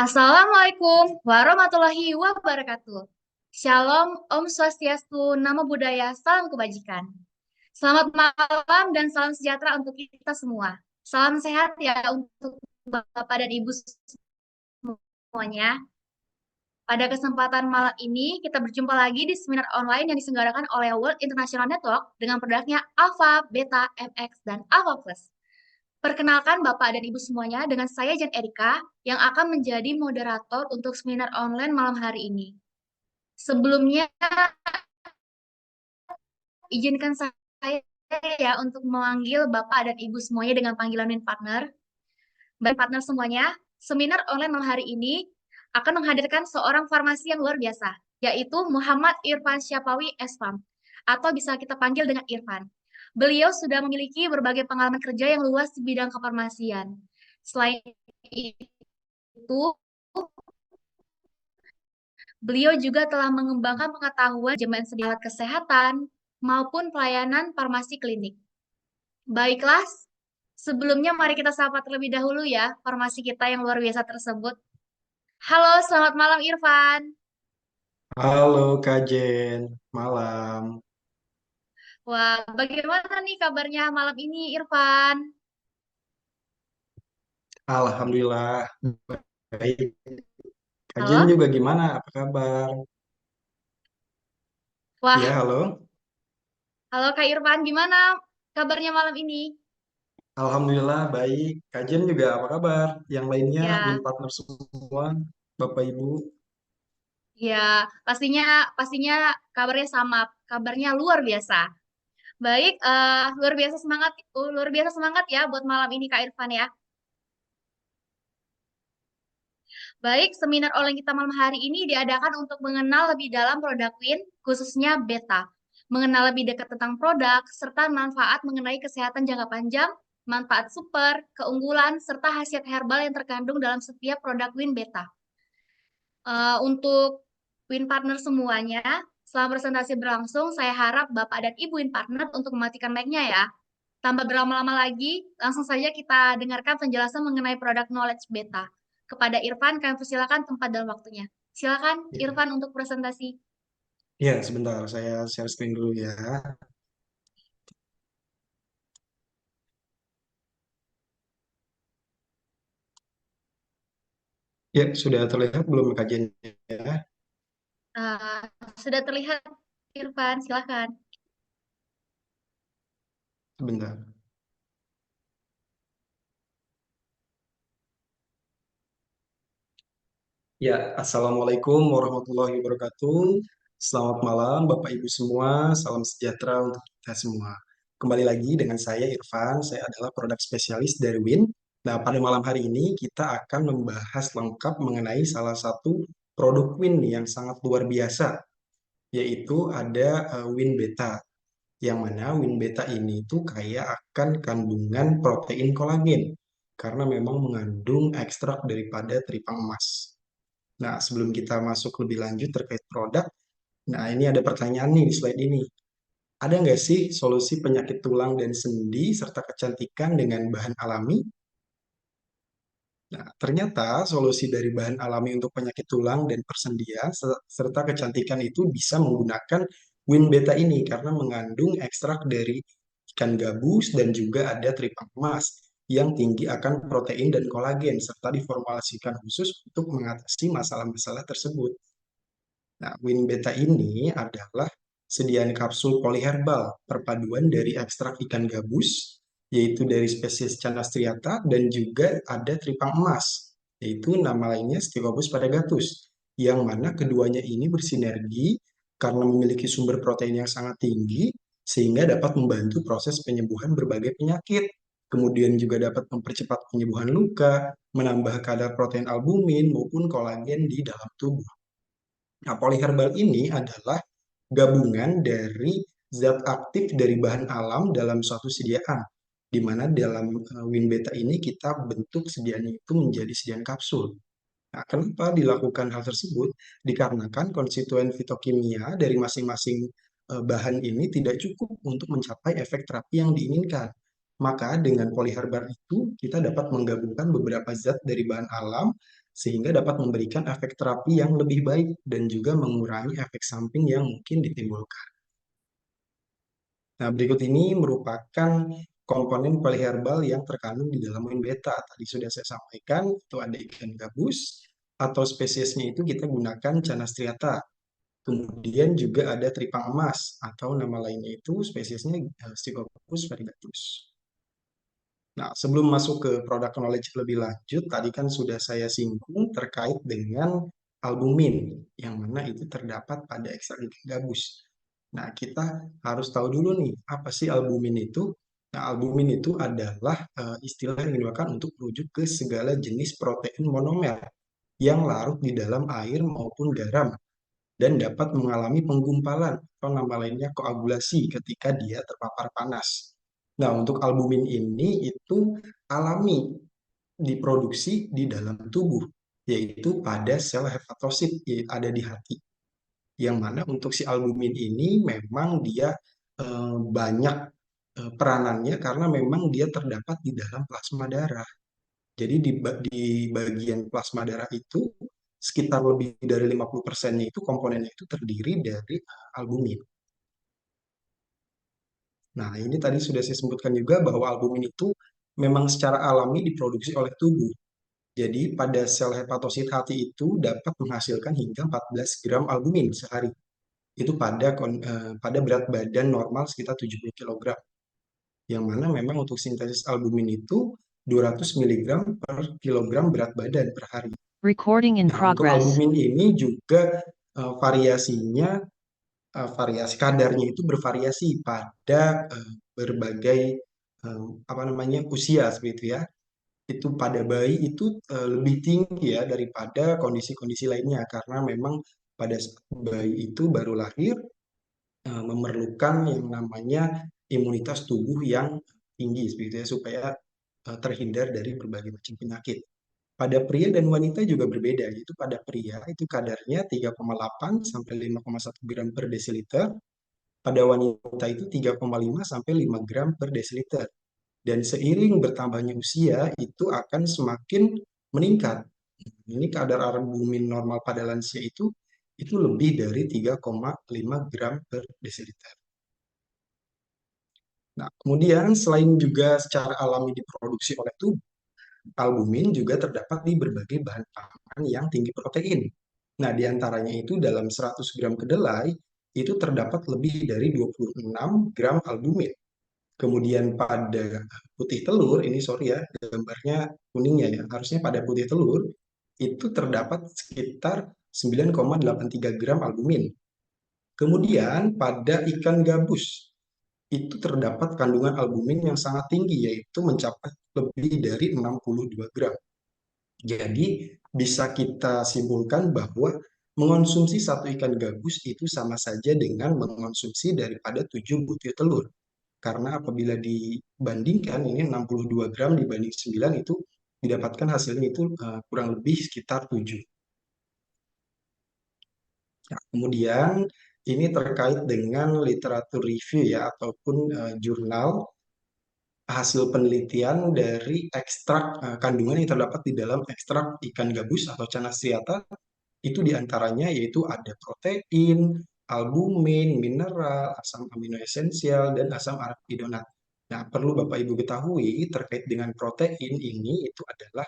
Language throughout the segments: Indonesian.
Assalamualaikum warahmatullahi wabarakatuh. Shalom, Om Swastiastu, Namo Buddhaya, Salam Kebajikan. Selamat malam dan salam sejahtera untuk kita semua. Salam sehat ya untuk Bapak dan Ibu semuanya. Pada kesempatan malam ini, kita berjumpa lagi di seminar online yang diselenggarakan oleh World International Network dengan produknya Alpha, Beta, MX, dan Alpha Plus. Perkenalkan Bapak dan Ibu semuanya dengan saya Jen Erika yang akan menjadi moderator untuk seminar online malam hari ini. Sebelumnya, izinkan saya ya untuk memanggil Bapak dan Ibu semuanya dengan panggilan Win Partner. Baik partner semuanya, seminar online malam hari ini akan menghadirkan seorang farmasi yang luar biasa, yaitu Muhammad Irfan Syapawi SPAM, atau bisa kita panggil dengan Irfan. Beliau sudah memiliki berbagai pengalaman kerja yang luas di bidang kefarmasian. Selain itu, beliau juga telah mengembangkan pengetahuan manajemen sediawan kesehatan maupun pelayanan farmasi klinik. Baiklah, sebelumnya mari kita sapa terlebih dahulu ya farmasi kita yang luar biasa tersebut. Halo, selamat malam Irfan. Halo Kak Jen, malam. Wah, bagaimana nih kabarnya malam ini Irfan? Alhamdulillah baik. Kak Jen Halo? juga gimana? Apa kabar? Wah, Ya, halo. halo Kak Irfan, gimana kabarnya malam ini? Alhamdulillah baik. Kak Jen juga apa kabar? Yang lainnya, win Ya, partner semua, Bapak Ibu. ya, pastinya pastinya kabarnya sama, kabarnya luar biasa. Baik, luar biasa semangat ya buat malam ini Kak Irfan ya. Baik, seminar online kita malam hari ini diadakan untuk mengenal lebih dalam produk Win, khususnya beta. Mengenal lebih dekat tentang produk, serta manfaat mengenai kesehatan jangka panjang, manfaat super, keunggulan, serta khasiat herbal yang terkandung dalam setiap produk Win beta. Untuk Win Partner semuanya, selama presentasi berlangsung, saya harap Bapak dan Ibu Win Partner untuk mematikan mic-nya ya. Tanpa berlama-lama lagi, langsung saja kita dengarkan penjelasan mengenai produk knowledge beta. Kepada Irfan, kami persilakan tempat dan waktunya. Silakan Ya, Irfan untuk presentasi. ya, sebentar, saya share screen dulu ya. Ya, sudah terlihat belum Kak Jen ya? Uh, sudah terlihat Irfan, silakan. Sebentar. Ya, Assalamualaikum warahmatullahi wabarakatuh. Selamat malam Bapak Ibu semua, salam sejahtera untuk kita semua. Kembali lagi dengan saya Irfan, saya adalah produk spesialis dari Win. Nah, pada malam hari ini kita akan membahas lengkap mengenai salah satu produk Win yang sangat luar biasa, yaitu ada Win Beta. Yang mana Win Beta ini tuh kaya akan kandungan protein kolagen, karena memang mengandung ekstrak daripada teripang emas. Nah, sebelum kita masuk lebih lanjut terkait produk, nah ini ada pertanyaan nih di slide ini. Ada nggak sih solusi penyakit tulang dan sendi serta kecantikan dengan bahan alami? Nah, ternyata solusi dari bahan alami untuk penyakit tulang dan persendian serta kecantikan itu bisa menggunakan Win Beta ini karena mengandung ekstrak dari ikan gabus dan juga ada tripang emas yang tinggi akan protein dan kolagen serta diformulasikan khusus untuk mengatasi masalah-masalah tersebut. Nah, Win Beta ini adalah sediaan kapsul poliherbal perpaduan dari ekstrak ikan gabus, yaitu dari spesies Canastriata, dan juga ada tripang emas, yaitu nama lainnya Stylobus padagatus, yang mana keduanya ini bersinergi karena memiliki sumber protein yang sangat tinggi, sehingga dapat membantu proses penyembuhan berbagai penyakit. Kemudian juga dapat mempercepat penyembuhan luka, menambah kadar protein albumin maupun kolagen di dalam tubuh. Nah, polyherbal ini adalah gabungan dari zat aktif dari bahan alam dalam suatu sediaan, di mana dalam Winbeta ini kita bentuk sediaannya itu menjadi sediaan kapsul. Nah, kenapa dilakukan hal tersebut? Dikarenakan konstituen fitokimia dari masing-masing bahan ini tidak cukup untuk mencapai efek terapi yang diinginkan. Maka dengan polyherbal itu kita dapat menggabungkan beberapa zat dari bahan alam sehingga dapat memberikan efek terapi yang lebih baik dan juga mengurangi efek samping yang mungkin ditimbulkan. Nah, berikut ini merupakan komponen polyherbal yang terkandung di dalam wine beta. Tadi sudah saya sampaikan, itu ada ikan gabus, atau spesiesnya itu kita gunakan Canas striata. Kemudian juga ada tripang emas, atau nama lainnya itu spesiesnya Stigophus variegatus. Nah, sebelum masuk ke produk knowledge lebih lanjut, tadi kan sudah saya singgung terkait dengan albumin, yang mana itu terdapat pada ekstrak ikan gabus. Nah, kita harus tahu dulu nih, apa sih albumin itu? Nah, albumin itu adalah istilah yang digunakan untuk merujuk ke segala jenis protein monomer yang larut di dalam air maupun garam dan dapat mengalami penggumpalan atau nama lainnya koagulasi ketika dia terpapar panas. Nah, untuk albumin ini itu alami diproduksi di dalam tubuh, yaitu pada sel hepatosit yang ada di hati. Yang mana untuk si albumin ini memang dia banyak peranannya karena memang dia terdapat di dalam plasma darah. Jadi di bagian plasma darah itu sekitar lebih dari 50%-nya itu komponennya itu terdiri dari albumin. Nah, ini tadi sudah saya sebutkan juga bahwa albumin itu memang secara alami diproduksi oleh tubuh. Jadi pada sel hepatosit hati itu dapat menghasilkan hingga 14 gram albumin sehari. Itu pada berat badan normal sekitar 70 kg. Yang mana memang untuk sintesis albumin itu 200 mg per kilogram berat badan per hari. Recording in Nah, untuk progress. albumin ini juga variasinya, variasi kadarnya itu bervariasi pada berbagai apa namanya usia seperti itu ya. Itu pada bayi itu lebih tinggi ya daripada kondisi-kondisi lainnya karena memang pada bayi itu baru lahir memerlukan yang namanya imunitas tubuh yang tinggi seperti itu ya supaya terhindar dari berbagai macam penyakit. Pada pria dan wanita juga berbeda, yaitu pada pria itu kadarnya 3,8 sampai 5,1 gram per desiliter, pada wanita itu 3,5 sampai 5 gram per desiliter. Dan seiring bertambahnya usia itu akan semakin meningkat. Ini kadar albumin normal pada lansia itu lebih dari 3,5 gram per desiliter. Nah, kemudian selain juga secara alami diproduksi oleh tubuh, albumin juga terdapat di berbagai bahan pangan yang tinggi protein. Nah, di antaranya itu dalam 100 gram kedelai itu terdapat lebih dari 26 gram albumin. Kemudian pada putih telur, ini sorry ya, gambarnya kuningnya ya, harusnya pada putih telur itu terdapat sekitar 9,83 gram albumin. Kemudian pada ikan gabus itu terdapat kandungan albumin yang sangat tinggi, yaitu mencapai lebih dari 62 gram. Jadi bisa kita simpulkan bahwa mengonsumsi satu ikan gabus itu sama saja dengan mengonsumsi daripada 7 butir telur. Karena apabila dibandingkan ini 62 gram dibanding 9 itu didapatkan hasilnya itu kurang lebih sekitar 7. Nah, kemudian ini terkait dengan literatur review ya ataupun jurnal hasil penelitian dari ekstrak kandungan yang terdapat di dalam ekstrak ikan gabus atau Canas striata itu diantaranya yaitu ada protein, albumin, mineral, asam amino esensial, dan asam arachidonat. Nah, perlu Bapak Ibu ketahui terkait dengan protein ini itu adalah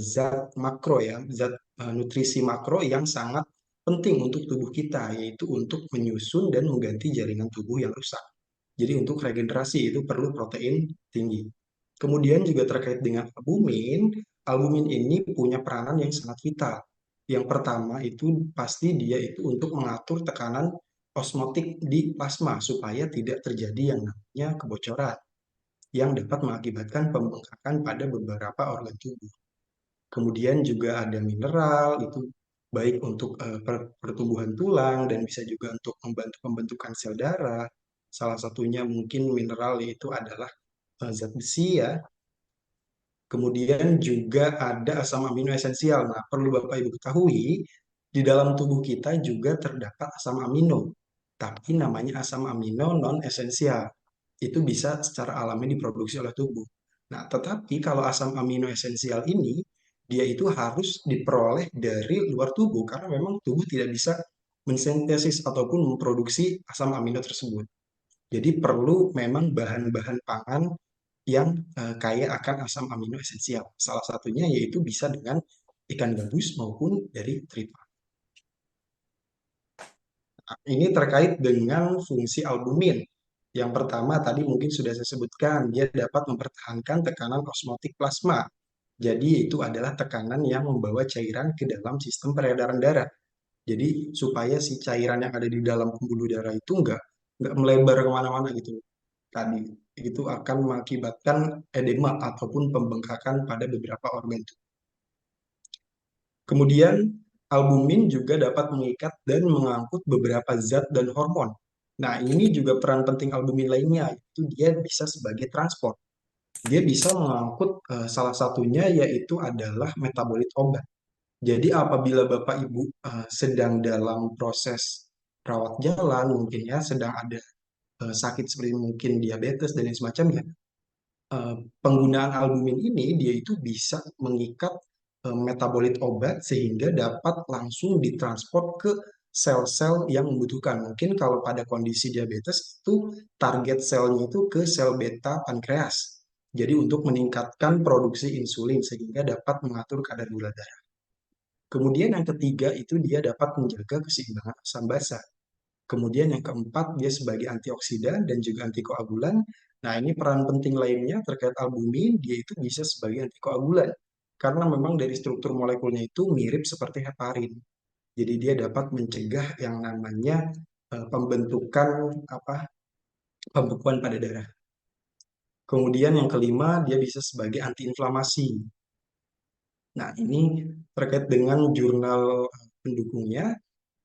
zat makro ya, zat nutrisi makro yang sangat penting untuk tubuh kita, yaitu untuk menyusun dan mengganti jaringan tubuh yang rusak. Jadi untuk regenerasi itu perlu protein tinggi. Kemudian juga terkait dengan albumin, albumin ini punya peranan yang sangat vital. Yang pertama itu pasti dia itu untuk mengatur tekanan osmotik di plasma supaya tidak terjadi yang namanya kebocoran yang dapat mengakibatkan pembengkakan pada beberapa organ tubuh. Kemudian juga ada mineral, itu baik untuk pertumbuhan tulang dan bisa juga untuk membantu pembentukan sel darah. Salah satunya mungkin mineral yaitu adalah zat besi ya. Kemudian juga ada asam amino esensial. Nah, perlu Bapak Ibu ketahui, di dalam tubuh kita juga terdapat asam amino, tapi namanya asam amino non esensial. Itu bisa secara alami diproduksi oleh tubuh. Nah, tetapi kalau asam amino esensial ini dia itu harus diperoleh dari luar tubuh karena memang tubuh tidak bisa mensintesis ataupun memproduksi asam amino tersebut. Jadi perlu memang bahan-bahan pangan yang kaya akan asam amino esensial. Salah satunya yaitu bisa dengan ikan gabus maupun dari tripang. Ini terkait dengan fungsi albumin. Yang pertama tadi mungkin sudah saya sebutkan, dia dapat mempertahankan tekanan osmotik plasma. Jadi itu adalah tekanan yang membawa cairan ke dalam sistem peredaran darah. Jadi supaya si cairan yang ada di dalam pembuluh darah itu nggak melebar kemana-mana gitu. Tadi itu akan mengakibatkan edema ataupun pembengkakan pada beberapa organ tubuh. Kemudian, albumin juga dapat mengikat dan mengangkut beberapa zat dan hormon. Nah, ini juga peran penting albumin lainnya, yaitu dia bisa sebagai transport. Dia bisa mengangkut salah satunya yaitu adalah metabolit obat. Jadi apabila Bapak Ibu sedang dalam proses rawat jalan, mungkin ya sedang ada sakit seperti mungkin diabetes dan lain semacamnya, penggunaan albumin ini dia itu bisa mengikat metabolit obat sehingga dapat langsung ditransport ke sel-sel yang membutuhkan. Mungkin kalau pada kondisi diabetes itu target selnya itu ke sel beta pankreas. Jadi untuk meningkatkan produksi insulin sehingga dapat mengatur kadar gula darah. Kemudian yang ketiga itu dia dapat menjaga keseimbangan asam basa. Kemudian yang keempat, dia sebagai antioksidan dan juga antikoagulan. Nah, ini peran penting lainnya terkait albumin, dia itu bisa sebagai antikoagulan. Karena memang dari struktur molekulnya itu mirip seperti heparin. Jadi dia dapat mencegah yang namanya pembentukan pembekuan pada darah. Kemudian yang kelima, dia bisa sebagai antiinflamasi. Nah, ini terkait dengan jurnal pendukungnya,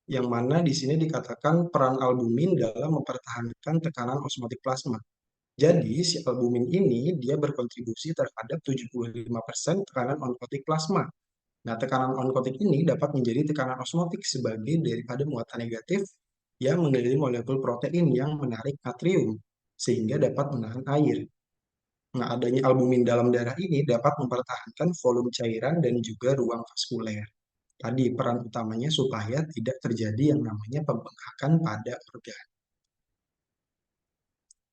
yang mana di sini dikatakan peran albumin dalam mempertahankan tekanan osmotik plasma. Jadi, si albumin ini dia berkontribusi terhadap 75% tekanan onkotik plasma. Nah, tekanan onkotik ini dapat menjadi tekanan osmotik sebagai daripada muatan negatif yang mengelilingi molekul protein yang menarik natrium, sehingga dapat menahan air. Nah, adanya albumin dalam darah ini dapat mempertahankan volume cairan dan juga ruang vaskuler. Tadi peran utamanya supaya tidak terjadi yang namanya pembengkakan pada organ.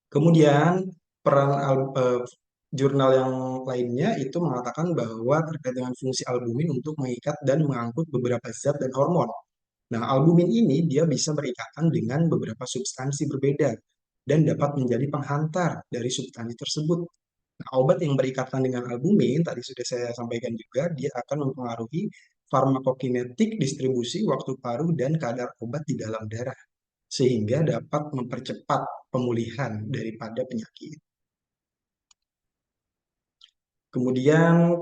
Kemudian peran jurnal yang lainnya itu mengatakan bahwa terkait dengan fungsi albumin untuk mengikat dan mengangkut beberapa zat dan hormon. Nah, albumin ini dia bisa berikatan dengan beberapa substansi berbeda dan dapat menjadi penghantar dari substansi tersebut. Nah, obat yang berikatan dengan albumin, tadi sudah saya sampaikan juga, dia akan mempengaruhi farmakokinetik distribusi waktu paru dan kadar obat di dalam darah, sehingga dapat mempercepat pemulihan daripada penyakit. Kemudian,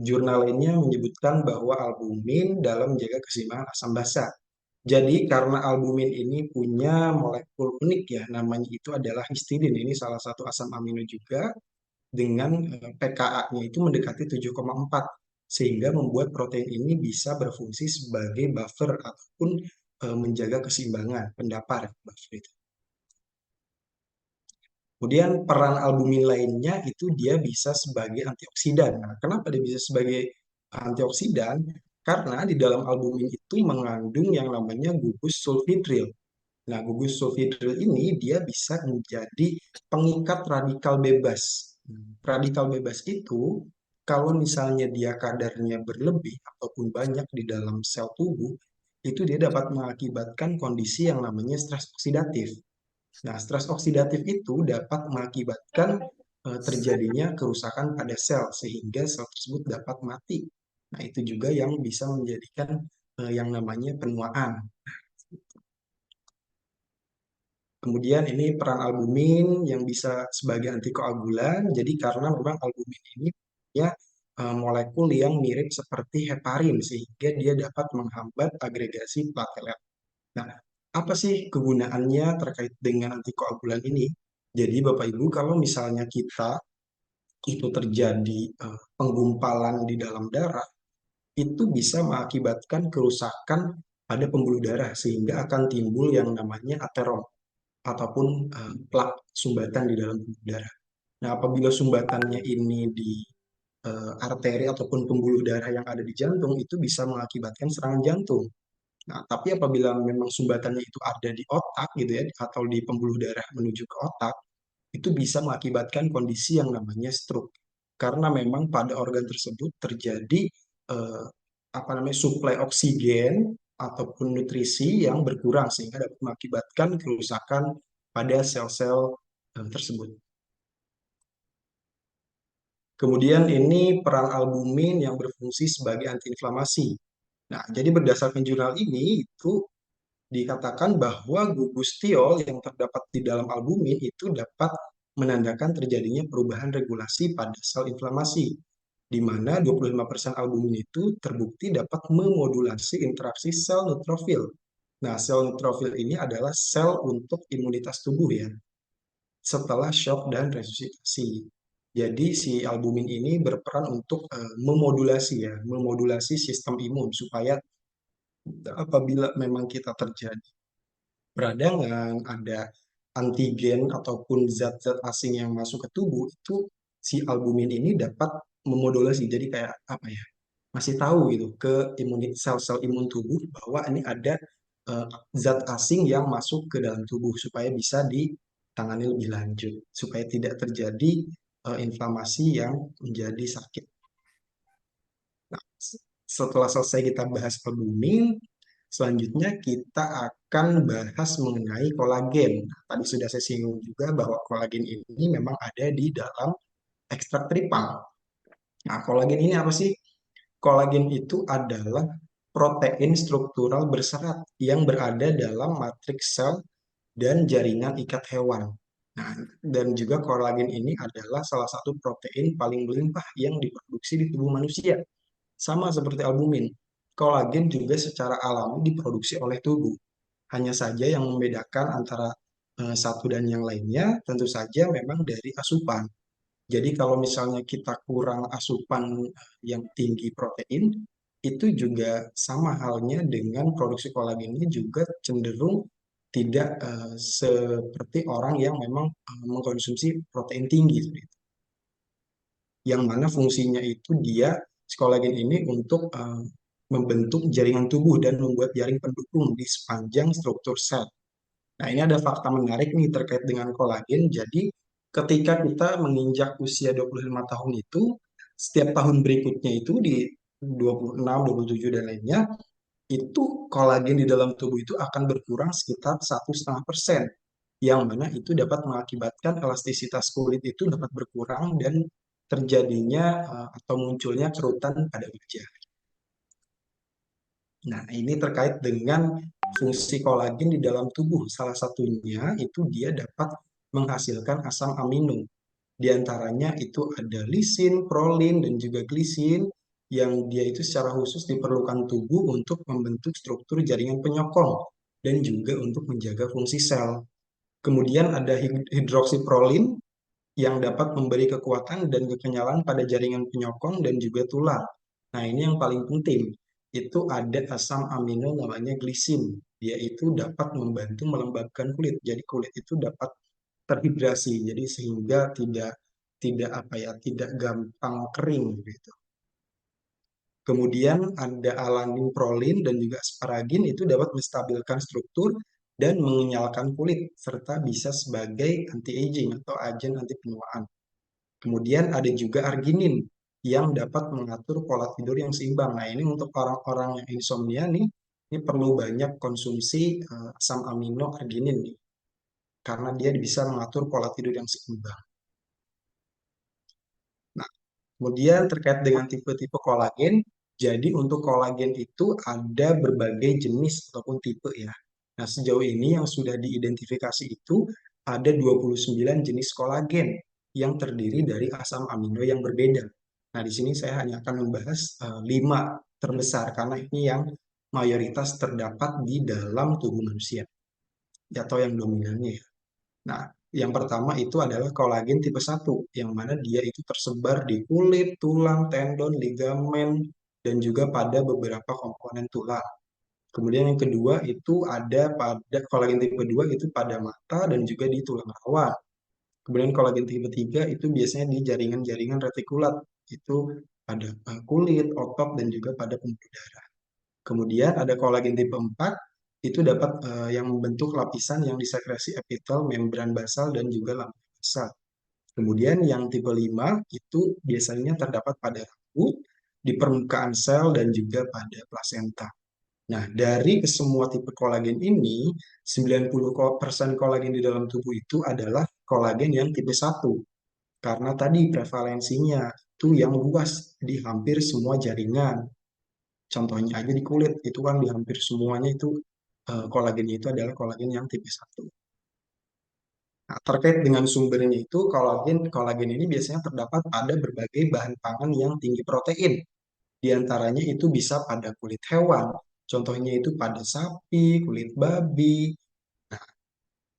jurnal lainnya menyebutkan bahwa albumin dalam menjaga keseimbangan asam basa. Jadi karena albumin ini punya molekul unik ya, namanya itu adalah histidin. Ini salah satu asam amino juga dengan pKa-nya itu mendekati 7,4 sehingga membuat protein ini bisa berfungsi sebagai buffer ataupun menjaga keseimbangan pendapar buffer itu. Kemudian peran albumin lainnya itu dia bisa sebagai antioksidan. Nah, kenapa dia bisa sebagai antioksidan? Karena di dalam albumin itu mengandung yang namanya gugus sulfidril. Nah, gugus sulfidril ini dia bisa menjadi pengikat radikal bebas. Radikal bebas itu kalau misalnya dia kadarnya berlebih ataupun banyak di dalam sel tubuh, itu dia dapat mengakibatkan kondisi yang namanya stres oksidatif. Nah, stres oksidatif itu dapat mengakibatkan terjadinya kerusakan pada sel sehingga sel tersebut dapat mati. Nah, itu juga yang bisa menjadikan yang namanya penuaan. Kemudian ini peran albumin yang bisa sebagai antikoagulan. Jadi karena memang albumin ini punya molekul yang mirip seperti heparin sehingga dia dapat menghambat agregasi platelet. Nah, apa sih kegunaannya terkait dengan antikoagulan ini? Jadi Bapak Ibu, kalau misalnya kita itu terjadi penggumpalan di dalam darah, itu bisa mengakibatkan kerusakan pada pembuluh darah sehingga akan timbul yang namanya aterom ataupun plak sumbatan di dalam pembuluh darah. Nah, apabila sumbatannya ini arteri ataupun pembuluh darah yang ada di jantung itu bisa mengakibatkan serangan jantung. Nah, tapi apabila memang sumbatannya itu ada di otak gitu ya, atau di pembuluh darah menuju ke otak, itu bisa mengakibatkan kondisi yang namanya stroke. Karena memang pada organ tersebut terjadi eh, apa namanya suplai oksigen ataupun nutrisi yang berkurang sehingga dapat mengakibatkan kerusakan pada sel-sel tersebut. Kemudian ini peran albumin yang berfungsi sebagai antiinflamasi. Nah, jadi berdasarkan jurnal ini itu dikatakan bahwa gugus tiol yang terdapat di dalam albumin itu dapat menandakan terjadinya perubahan regulasi pada sel inflamasi, di mana 25% albumin itu terbukti dapat memodulasi interaksi sel neutrofil. Nah, sel neutrofil ini adalah sel untuk imunitas tubuh ya, setelah shock dan resusitasi. Jadi si albumin ini berperan untuk memodulasi ya, memodulasi sistem imun supaya apabila memang kita terjadi peradangan, ada antigen ataupun zat-zat asing yang masuk ke tubuh, itu si albumin ini dapat memodulasi. Jadi kayak apa ya? Masih tahu gitu ke sel-sel imun tubuh bahwa ini ada eh, zat asing yang masuk ke dalam tubuh supaya bisa ditangani lebih lanjut, supaya tidak terjadi inflamasi yang menjadi sakit. Nah, setelah selesai kita bahas albumin, selanjutnya kita akan bahas mengenai kolagen. Nah, tadi sudah saya singgung juga bahwa kolagen ini memang ada di dalam ekstrak teripang. Nah, kolagen ini apa sih? Kolagen itu adalah protein struktural berserat yang berada dalam matriks sel dan jaringan ikat hewan. Nah, dan juga kolagen ini adalah salah satu protein paling melimpah yang diproduksi di tubuh manusia. Sama seperti albumin, kolagen juga secara alami diproduksi oleh tubuh. Hanya saja yang membedakan antara satu dan yang lainnya tentu saja memang dari asupan. Jadi kalau misalnya kita kurang asupan yang tinggi protein, itu juga sama halnya dengan produksi kolagennya juga cenderung tidak seperti orang yang memang mengkonsumsi protein tinggi. Yang mana fungsinya itu dia kolagen ini untuk membentuk jaringan tubuh dan membuat jaring pendukung di sepanjang struktur sel. Nah, ini ada fakta menarik nih terkait dengan kolagen. Jadi, ketika kita menginjak usia 25 tahun itu, setiap tahun berikutnya itu di 26, 27 dan lainnya, itu kolagen di dalam tubuh itu akan berkurang sekitar 1,5%. Yang mana itu dapat mengakibatkan elastisitas kulit itu dapat berkurang dan terjadinya atau munculnya kerutan pada wajah. Nah, ini terkait dengan fungsi kolagen di dalam tubuh. Salah satunya itu dia dapat menghasilkan asam amino. Di antaranya itu ada lisin, prolin, dan juga glisin yang dia itu secara khusus diperlukan tubuh untuk membentuk struktur jaringan penyokong dan juga untuk menjaga fungsi sel. Kemudian ada hidroksiprolin yang dapat memberi kekuatan dan kekenyalan pada jaringan penyokong dan juga tulang. Nah, ini yang paling penting. Itu ada asam amino namanya glisin. Dia itu dapat membantu melembabkan kulit. Jadi kulit itu dapat terhidrasi. Jadi sehingga tidak tidak apa ya, tidak gampang kering gitu. Kemudian ada alanin prolin dan juga asparagin itu dapat menstabilkan struktur dan mengenyalkan kulit serta bisa sebagai anti-aging atau agen anti penuaan. Kemudian ada juga arginin yang dapat mengatur pola tidur yang seimbang. Nah, ini untuk orang-orang yang insomnia nih, ini perlu banyak konsumsi asam amino arginin nih, karena dia bisa mengatur pola tidur yang seimbang. Nah, kemudian terkait dengan tipe-tipe kolagen, jadi untuk kolagen itu ada berbagai jenis ataupun tipe ya. Nah, sejauh ini yang sudah diidentifikasi itu ada 29 jenis kolagen yang terdiri dari asam amino yang berbeda. Nah, di sini saya hanya akan membahas 5 terbesar karena ini yang mayoritas terdapat di dalam tubuh manusia atau yang dominannya ya. Nah, yang pertama itu adalah kolagen tipe 1, yang mana dia itu tersebar di kulit, tulang, tendon, ligamen, dan juga pada beberapa komponen tulang. Kemudian yang kedua itu ada pada kolagen tipe 2 itu pada mata dan juga di tulang rawan. Kemudian kolagen tipe 3 itu biasanya di jaringan-jaringan retikulat itu pada kulit, otot, dan juga pada pembuluh darah. Kemudian ada kolagen tipe 4 itu dapat yang membentuk lapisan yang disekresi epitel, membran basal, dan juga lamina basal. Kemudian yang tipe 5 itu biasanya terdapat pada rambut, di permukaan sel, dan juga pada plasenta. Nah, dari kesemua tipe kolagen ini, 90% kolagen di dalam tubuh itu adalah kolagen yang tipe 1. Karena tadi prevalensinya itu yang luas di hampir semua jaringan. Contohnya aja di kulit, itu kan di hampir semuanya itu kolagennya itu adalah kolagen yang tipe 1. Nah, terkait dengan sumbernya itu, kolagen ini biasanya terdapat pada berbagai bahan pangan yang tinggi protein. Di antaranya itu bisa pada kulit hewan, contohnya itu pada sapi, kulit babi. Nah,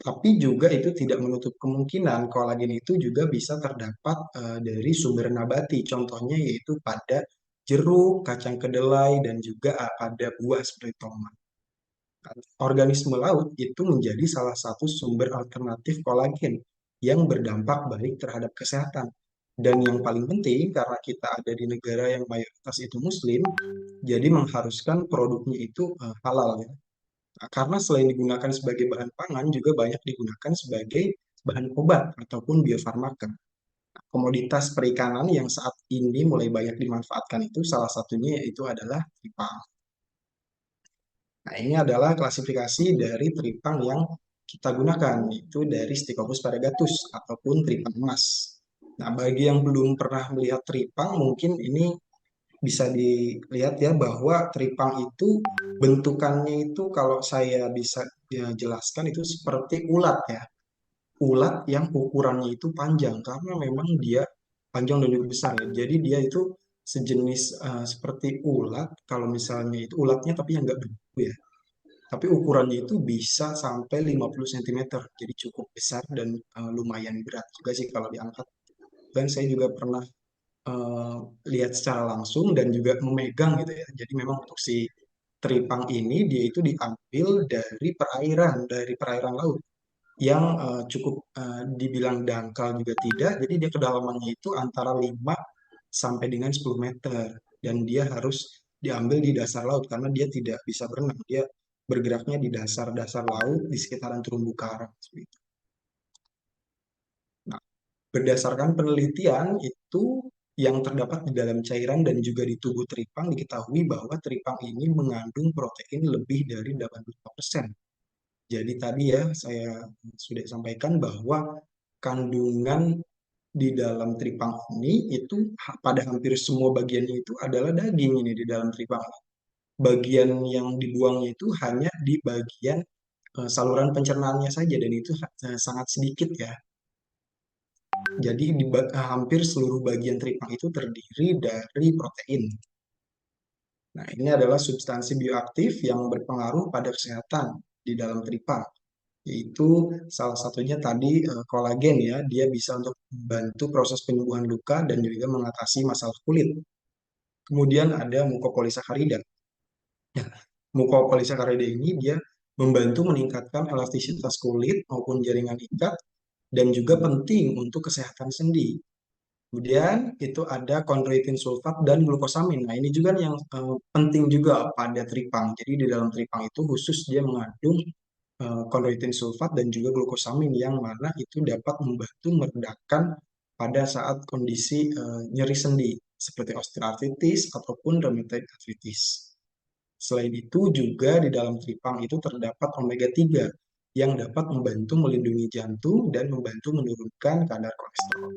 tapi juga itu tidak menutup kemungkinan kolagen itu juga bisa terdapat dari sumber nabati, contohnya yaitu pada jeruk, kacang kedelai, dan juga pada buah seperti tomat. Organisme laut itu menjadi salah satu sumber alternatif kolagen yang berdampak baik terhadap kesehatan. Dan yang paling penting, karena kita ada di negara yang mayoritas itu Muslim, jadi mengharuskan produknya itu halal ya. Nah, karena selain digunakan sebagai bahan pangan, juga banyak digunakan sebagai bahan obat ataupun biofarmaka. Nah, komoditas perikanan yang saat ini mulai banyak dimanfaatkan itu salah satunya yaitu adalah tripang. Nah, ini adalah klasifikasi dari tripang yang kita gunakan, yaitu dari Stichopus variegatus ataupun tripang emas. Nah, bagi yang belum pernah melihat tripang, mungkin ini bisa dilihat ya bahwa tripang itu bentukannya itu kalau saya bisa jelaskan itu seperti ulat ya. Ulat yang ukurannya itu panjang karena memang dia panjang dan juga besar ya. Jadi dia itu sejenis seperti ulat kalau misalnya itu ulatnya tapi yang nggak begitu ya. Tapi ukurannya itu bisa sampai 50 cm. Jadi cukup besar dan lumayan berat juga sih kalau diangkat. Dan saya juga pernah eh, lihat secara langsung dan juga memegang gitu ya. Jadi memang untuk si teripang ini dia itu diambil dari perairan laut yang cukup dibilang dangkal juga tidak. Jadi dia kedalamannya itu antara 5 sampai dengan 10 meter dan dia harus diambil di dasar laut karena dia tidak bisa berenang. Dia bergeraknya di dasar-dasar laut di sekitaran terumbu karang. Seperti itu. Nah, berdasarkan penelitian itu yang terdapat di dalam cairan dan juga di tubuh teripang diketahui bahwa teripang ini mengandung protein lebih dari 85%. Jadi tadi ya saya sudah sampaikan bahwa kandungan di dalam teripang ini itu pada hampir semua bagiannya itu adalah daging ini di dalam teripang. Bagian yang dibuangnya itu hanya di bagian saluran pencernaannya saja dan itu sangat sedikit ya. Jadi hampir seluruh bagian teripang itu terdiri dari protein. Nah, ini adalah substansi bioaktif yang berpengaruh pada kesehatan di dalam teripang, yaitu salah satunya tadi kolagen ya, dia bisa untuk membantu proses penyembuhan luka dan juga mengatasi masalah kulit. Kemudian ada mukopolisakarida. Ya, mukopolisakarida ini dia membantu meningkatkan elastisitas kulit maupun jaringan ikat dan juga penting untuk kesehatan sendi. Kemudian itu ada kondroitin sulfat dan glukosamin. Nah, ini juga yang penting juga pada tripang. Jadi di dalam tripang itu khusus dia mengandung kondroitin sulfat dan juga glukosamin yang mana itu dapat membantu meredakan pada saat kondisi nyeri sendi seperti osteoartritis ataupun rheumatoid arthritis. Selain itu juga di dalam tripang itu terdapat omega 3 yang dapat membantu melindungi jantung dan membantu menurunkan kadar kolesterol.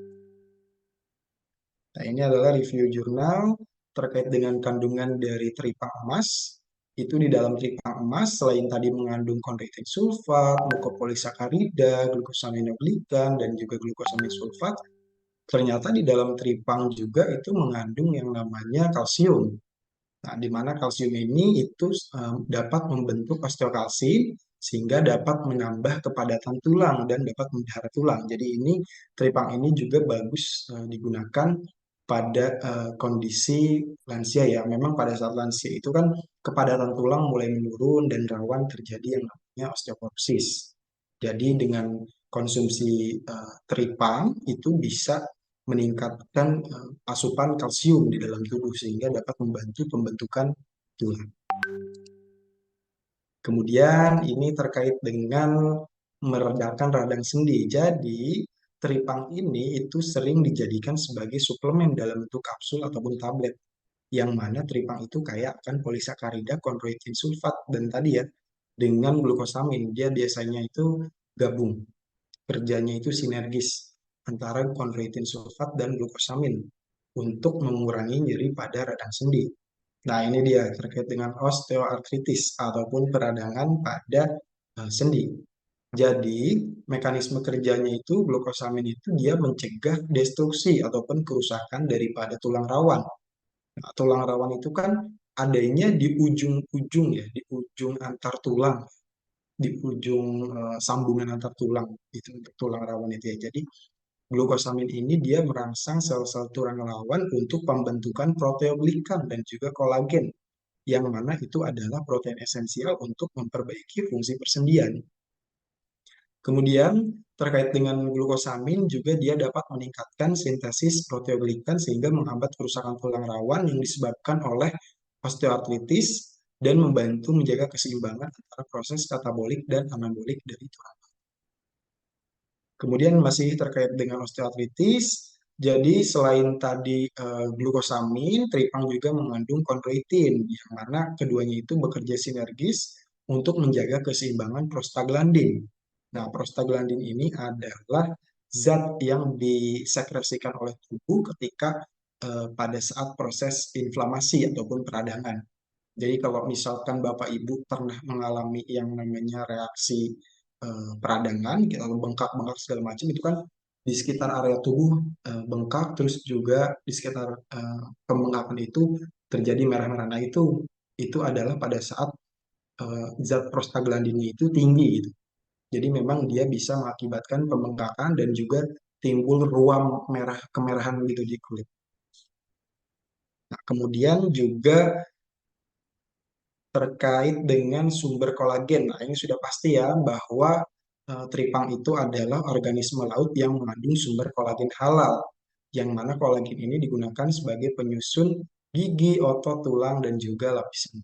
Nah, ini adalah review jurnal terkait dengan kandungan dari teripang emas. Itu di dalam teripang emas, selain tadi mengandung kondroitin sulfat, mukopolisakarida, glukosaminoglikan, dan juga glukosamin sulfat, ternyata di dalam teripang juga itu mengandung yang namanya kalsium. Nah, di mana kalsium ini itu dapat membentuk osteokalsin sehingga dapat menambah kepadatan tulang dan dapat memelihara tulang. Jadi ini teripang ini juga bagus digunakan pada kondisi lansia ya. Memang pada saat lansia itu kan kepadatan tulang mulai menurun dan rawan terjadi yang namanya osteoporosis. Jadi dengan konsumsi teripang itu bisa meningkatkan asupan kalsium di dalam tubuh sehingga dapat membantu pembentukan tulang. Kemudian ini terkait dengan meredakan radang sendi. Jadi, teripang ini itu sering dijadikan sebagai suplemen dalam bentuk kapsul ataupun tablet. Yang mana teripang itu kaya akan polisakarida, chondroitin sulfat, dan tadi ya, dengan glukosamin. Dia biasanya itu gabung. Kerjanya itu sinergis antara chondroitin sulfat dan glukosamin untuk mengurangi nyeri pada radang sendi. Nah, ini dia terkait dengan osteoartritis ataupun peradangan pada sendi. Jadi, mekanisme kerjanya itu glukosamin itu dia mencegah destruksi ataupun kerusakan daripada tulang rawan. Nah, tulang rawan itu kan adanya di ujung-ujung ya, di ujung antar tulang, di ujung sambungan antar tulang itu untuk tulang rawan itu ya. Jadi, glukosamin ini dia merangsang sel-sel tulang rawan untuk pembentukan proteoglikan dan juga kolagen yang mana itu adalah protein esensial untuk memperbaiki fungsi persendian. Kemudian, terkait dengan glukosamin juga dia dapat meningkatkan sintesis proteoglikan sehingga menghambat kerusakan tulang rawan yang disebabkan oleh osteoartritis dan membantu menjaga keseimbangan antara proses katabolik dan anabolik dari tulang. Kemudian masih terkait dengan osteoartritis, jadi selain tadi glukosamin, tripang juga mengandung chondroitin, yang mana keduanya itu bekerja sinergis untuk menjaga keseimbangan prostaglandin. Nah, prostaglandin ini adalah zat yang disekresikan oleh tubuh ketika pada saat proses inflamasi ataupun peradangan. Jadi kalau misalkan Bapak Ibu pernah mengalami yang namanya reaksi peradangan, kita bengkak-bengkak segala macam itu kan di sekitar area tubuh bengkak, terus juga di sekitar pembengkakan itu terjadi merah-merah. Nah itu adalah pada saat zat prostaglandinnya itu tinggi gitu. Jadi memang dia bisa mengakibatkan pembengkakan dan juga timbul ruam merah kemerahan gitu di kulit. Nah, kemudian juga terkait dengan sumber kolagen. Nah, ini sudah pasti ya bahwa tripang itu adalah organisme laut yang mengandung sumber kolagen halal, yang mana kolagen ini digunakan sebagai penyusun gigi, otot, tulang, dan juga lapisan.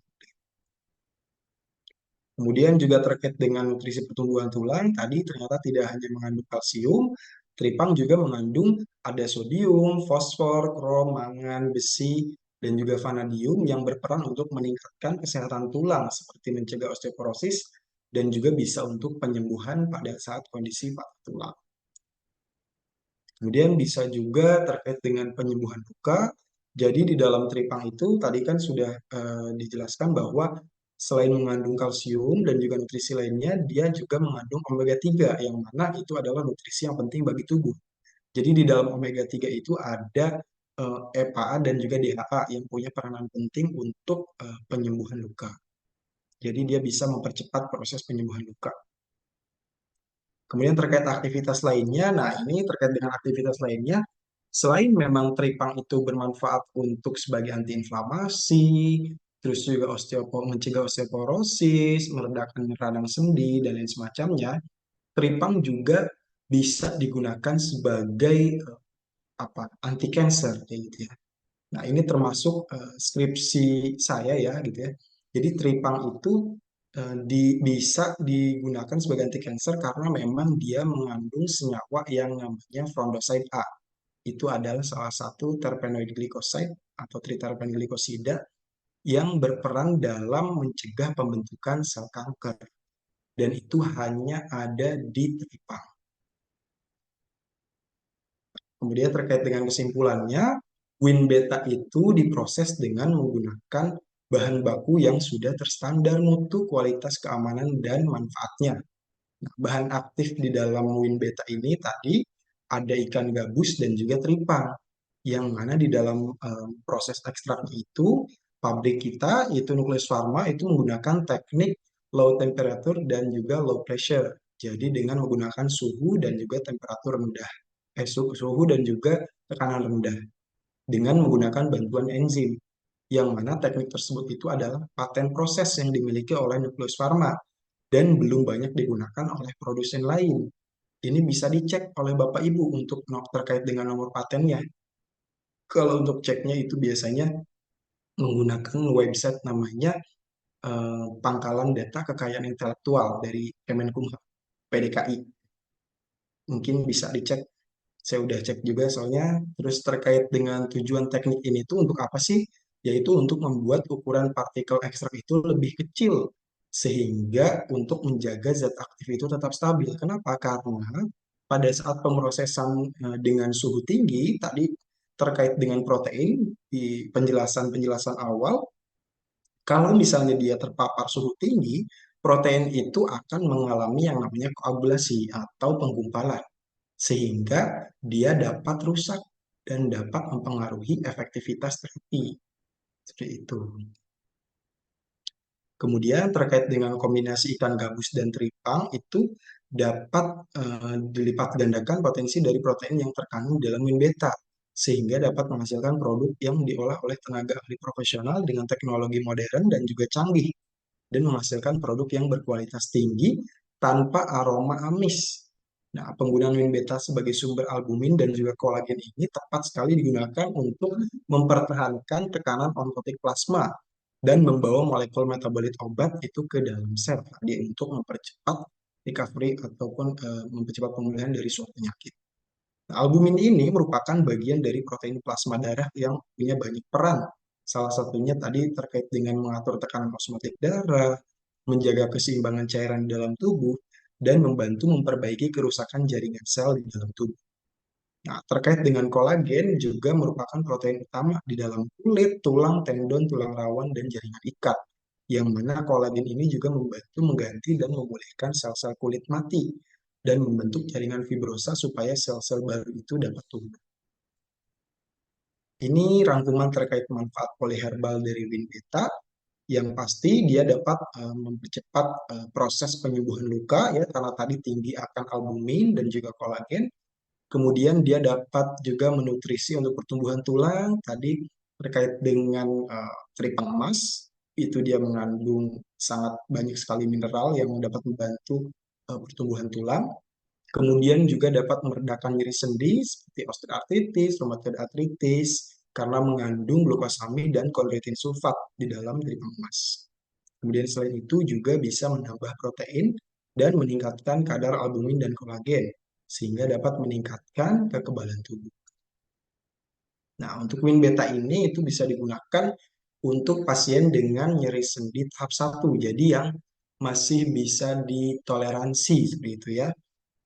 Kemudian juga terkait dengan nutrisi pertumbuhan tulang, tadi ternyata tidak hanya mengandung kalsium, tripang juga mengandung ada sodium, fosfor, krom, mangan, besi, dan juga vanadium yang berperan untuk meningkatkan kesehatan tulang seperti mencegah osteoporosis dan juga bisa untuk penyembuhan pada saat kondisi patah tulang. Kemudian bisa juga terkait dengan penyembuhan luka. Jadi di dalam tripang itu tadi kan sudah dijelaskan bahwa selain mengandung kalsium dan juga nutrisi lainnya, dia juga mengandung omega 3 yang mana itu adalah nutrisi yang penting bagi tubuh. Jadi di dalam omega 3 itu ada EPA dan juga DHA yang punya peranan penting untuk penyembuhan luka. Jadi dia bisa mempercepat proses penyembuhan luka. Kemudian terkait aktivitas lainnya, nah ini terkait dengan aktivitas lainnya, selain memang tripang itu bermanfaat untuk sebagai antiinflamasi, terus juga mencegah osteoporosis, meredakan radang sendi, dan lain semacamnya, tripang juga bisa digunakan sebagai apa anti cancer kayak gitu ya. Nah, ini termasuk skripsi saya ya gitu ya. Jadi tripang itu bisa digunakan sebagai anti cancer karena memang dia mengandung senyawa yang namanya frondoside A. Itu adalah salah satu terpenoid glycoside atau triterpen glikosida yang berperan dalam mencegah pembentukan sel kanker. Dan itu hanya ada di tripang. Kemudian terkait dengan kesimpulannya, WinBeta itu diproses dengan menggunakan bahan baku yang sudah terstandar mutu, kualitas, keamanan, dan manfaatnya. Nah, bahan aktif di dalam WinBeta ini tadi ada ikan gabus dan juga teripang, yang mana di dalam proses ekstrak itu, pabrik kita, yaitu Nucleus Pharma, itu menggunakan teknik low temperature dan juga low pressure. Jadi dengan menggunakan suhu dan juga temperatur rendah suhu dan juga tekanan rendah dengan menggunakan bantuan enzim. Yang mana teknik tersebut itu adalah paten proses yang dimiliki oleh Nucleus Pharma dan belum banyak digunakan oleh produsen lain. ini bisa dicek oleh Bapak Ibu untuk terkait dengan nomor patennya. Kalau untuk ceknya itu biasanya menggunakan website namanya Pangkalan Data Kekayaan Intelektual dari Kemenkumham, PDKI. Mungkin bisa dicek, saya udah cek juga soalnya. Terus terkait dengan tujuan teknik ini tuh untuk apa sih? Yaitu untuk membuat ukuran partikel ekstrak itu lebih kecil sehingga untuk menjaga zat aktif itu tetap stabil. Kenapa? Karena pada saat pemrosesan dengan suhu tinggi tadi terkait dengan protein di penjelasan-penjelasan awal, kalau misalnya dia terpapar suhu tinggi, protein itu akan mengalami yang namanya koagulasi atau penggumpalan sehingga dia dapat rusak dan dapat mempengaruhi efektivitas terapi. Seperti itu. Kemudian terkait dengan kombinasi ikan gabus dan teripang itu dapat dilipat gandakan potensi dari protein yang terkandung dalam win beta sehingga dapat menghasilkan produk yang diolah oleh tenaga ahli profesional dengan teknologi modern dan juga canggih dan menghasilkan produk yang berkualitas tinggi tanpa aroma amis. Nah, penggunaan win beta sebagai sumber albumin dan juga kolagen ini tepat sekali digunakan untuk mempertahankan tekanan onkotik plasma dan membawa molekul metabolit obat itu ke dalam sel tadi untuk mempercepat recovery ataupun mempercepat pemulihan dari suatu penyakit. Nah, albumin ini merupakan bagian dari protein plasma darah yang punya banyak peran. Salah satunya tadi terkait dengan mengatur tekanan osmotik darah, menjaga keseimbangan cairan di dalam tubuh, dan membantu memperbaiki kerusakan jaringan sel di dalam tubuh. Nah, terkait dengan kolagen juga merupakan protein utama di dalam kulit, tulang, tendon, tulang rawan, dan jaringan ikat. Yang mana kolagen ini juga membantu mengganti dan memulihkan sel-sel kulit mati dan membentuk jaringan fibrosa supaya sel-sel baru itu dapat tumbuh. Ini rangkuman terkait manfaat poliherbal dari Win Beta. Yang pasti dia dapat mempercepat proses penyembuhan luka ya karena tadi tinggi akan albumin dan juga kolagen. Kemudian dia dapat juga menutrisi untuk pertumbuhan tulang. Tadi terkait dengan teripang emas, itu dia mengandung sangat banyak sekali mineral yang dapat membantu pertumbuhan tulang. Kemudian juga dapat meredakan nyeri sendi seperti osteoartritis, rheumatoid arthritis, karena mengandung glukosamid dan kondroitin sulfat di dalam teripang emas. Kemudian selain itu juga bisa menambah protein dan meningkatkan kadar albumin dan kolagen, sehingga dapat meningkatkan kekebalan tubuh. Nah, untuk Win Beta ini itu bisa digunakan untuk pasien dengan nyeri sendi tahap 1, jadi yang masih bisa ditoleransi seperti itu ya.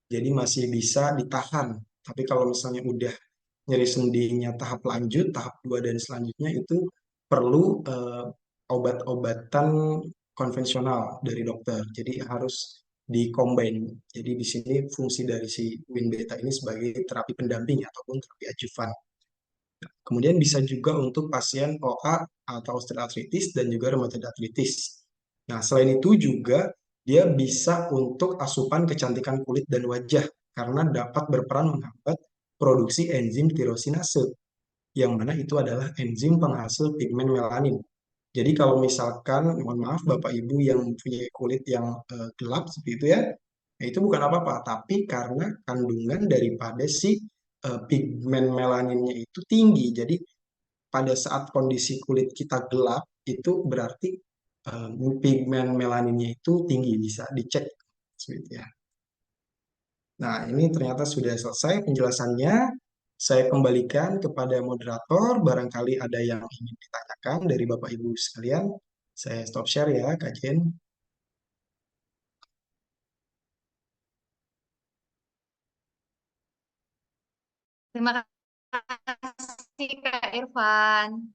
Jadi masih bisa ditahan. Tapi kalau misalnya udah nyeri sendinya tahap lanjut, tahap 2 dan selanjutnya itu perlu obat-obatan konvensional dari dokter. Jadi harus di-combine. Jadi di sini fungsi dari si Win Beta ini sebagai terapi pendamping ataupun terapi adjuvan. Kemudian bisa juga untuk pasien OA atau osteoartritis dan juga rheumatoid arthritis. Nah, selain itu juga dia bisa untuk asupan kecantikan kulit dan wajah karena dapat berperan menghambat produksi enzim tirosinase yang mana itu adalah enzim penghasil pigmen melanin. Jadi kalau misalkan, mohon maaf Bapak Ibu yang mempunyai kulit yang gelap seperti itu ya, nah itu bukan apa-apa, tapi karena kandungan daripada si pigmen melaninnya itu tinggi. Jadi pada saat kondisi kulit kita gelap, itu berarti pigmen melaninnya itu tinggi, bisa dicek seperti itu ya. Nah, ini ternyata sudah selesai penjelasannya. Saya kembalikan kepada moderator. Barangkali ada yang ingin ditanyakan dari Bapak Ibu sekalian. Saya stop share ya, Kak Jen. Terima kasih Kak Irfan.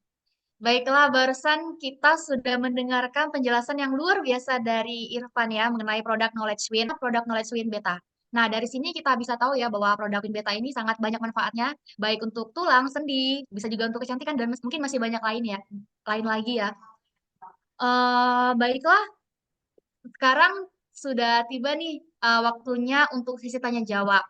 Baiklah, barusan kita sudah mendengarkan penjelasan yang luar biasa dari Irfan ya mengenai produk knowledge win beta. Nah, dari sini kita bisa tahu ya bahwa produk win beta ini sangat banyak manfaatnya, baik untuk tulang, sendi, bisa juga untuk kecantikan dan mungkin masih banyak lain ya, lain lagi ya. Baiklah, sekarang sudah tiba nih waktunya untuk sesi tanya jawab.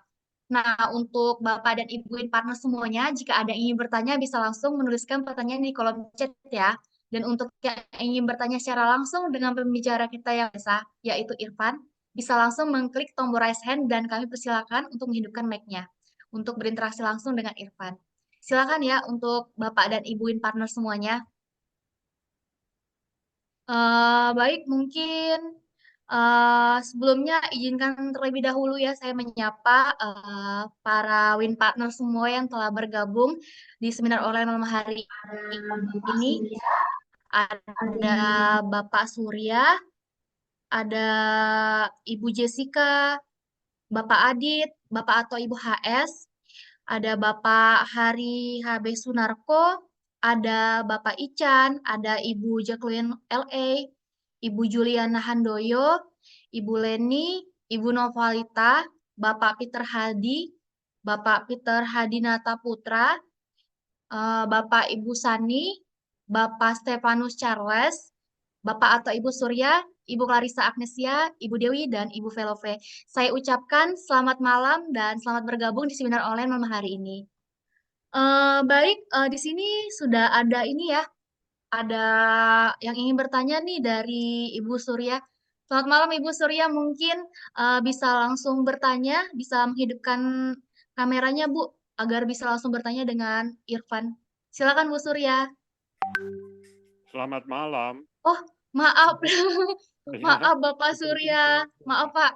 Nah, untuk Bapak dan Ibu partner semuanya, jika ada yang ingin bertanya bisa langsung menuliskan pertanyaan di kolom chat ya. Dan untuk yang ingin bertanya secara langsung dengan pembicara kita yang biasa, yaitu Irfan, bisa langsung mengklik tombol raise hand dan kami persilakan untuk menghidupkan mic-nya untuk berinteraksi langsung dengan Irfan. Silakan ya untuk Bapak dan Ibu Win Partner semuanya. Baik, mungkin sebelumnya izinkan terlebih dahulu ya saya menyapa para Win Partner semua yang telah bergabung di seminar online malam hari ini. Ada Bapak Surya, ada Ibu Jessica, Bapak Adit, Bapak atau Ibu HS, ada Bapak Hari HB Sunarko, ada Bapak Ican, ada Ibu Jacqueline LA, Ibu Juliana Handoyo, Ibu Leni, Ibu Novalita, Bapak Peter Hadi, Bapak Peter Hadinata Putra, Bapak Ibu Sani, Bapak Stefanus Charles, Bapak atau Ibu Surya, Ibu Clarissa Agnesia, Ibu Dewi, dan Ibu Velove. Saya ucapkan selamat malam dan selamat bergabung di seminar online malam hari ini. Baik, di sini sudah ada ini ya, ada yang ingin bertanya nih dari Ibu Surya. Selamat malam Ibu Surya, mungkin bisa langsung bertanya, bisa menghidupkan kameranya Bu, agar bisa langsung bertanya dengan Irfan. Silakan Bu Surya. Selamat malam. Oh, maaf. Ya, Maaf Bapak Surya. Maaf Pak.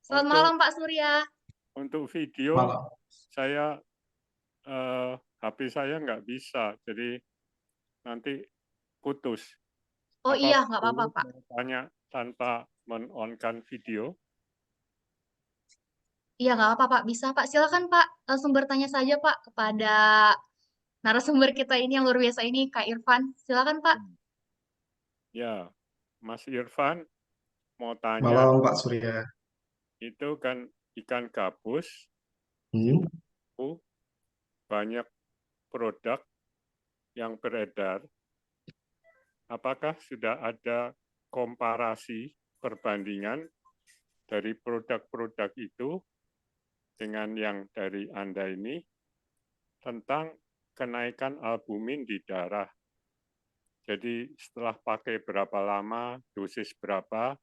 Selamat malam Pak Surya. Untuk video Malam. saya HP saya nggak bisa, jadi nanti putus. Oh Apa iya, nggak apa-apa boleh Pak. saya tanya tanpa men-on-kan video? Iya, nggak apa-apa Pak. Bisa Pak. Silakan Pak. Langsung bertanya saja Pak kepada narasumber kita ini yang luar biasa ini, Kak Irfan. Silakan Pak. Ya, Mas Irfan mau tanya, Malam Pak Surya. itu kan ikan gabus Hmm. itu banyak produk yang beredar. Apakah sudah ada komparasi perbandingan dari produk-produk itu dengan yang dari Anda ini tentang kenaikan albumin di darah? Jadi setelah pakai berapa lama, dosis berapa,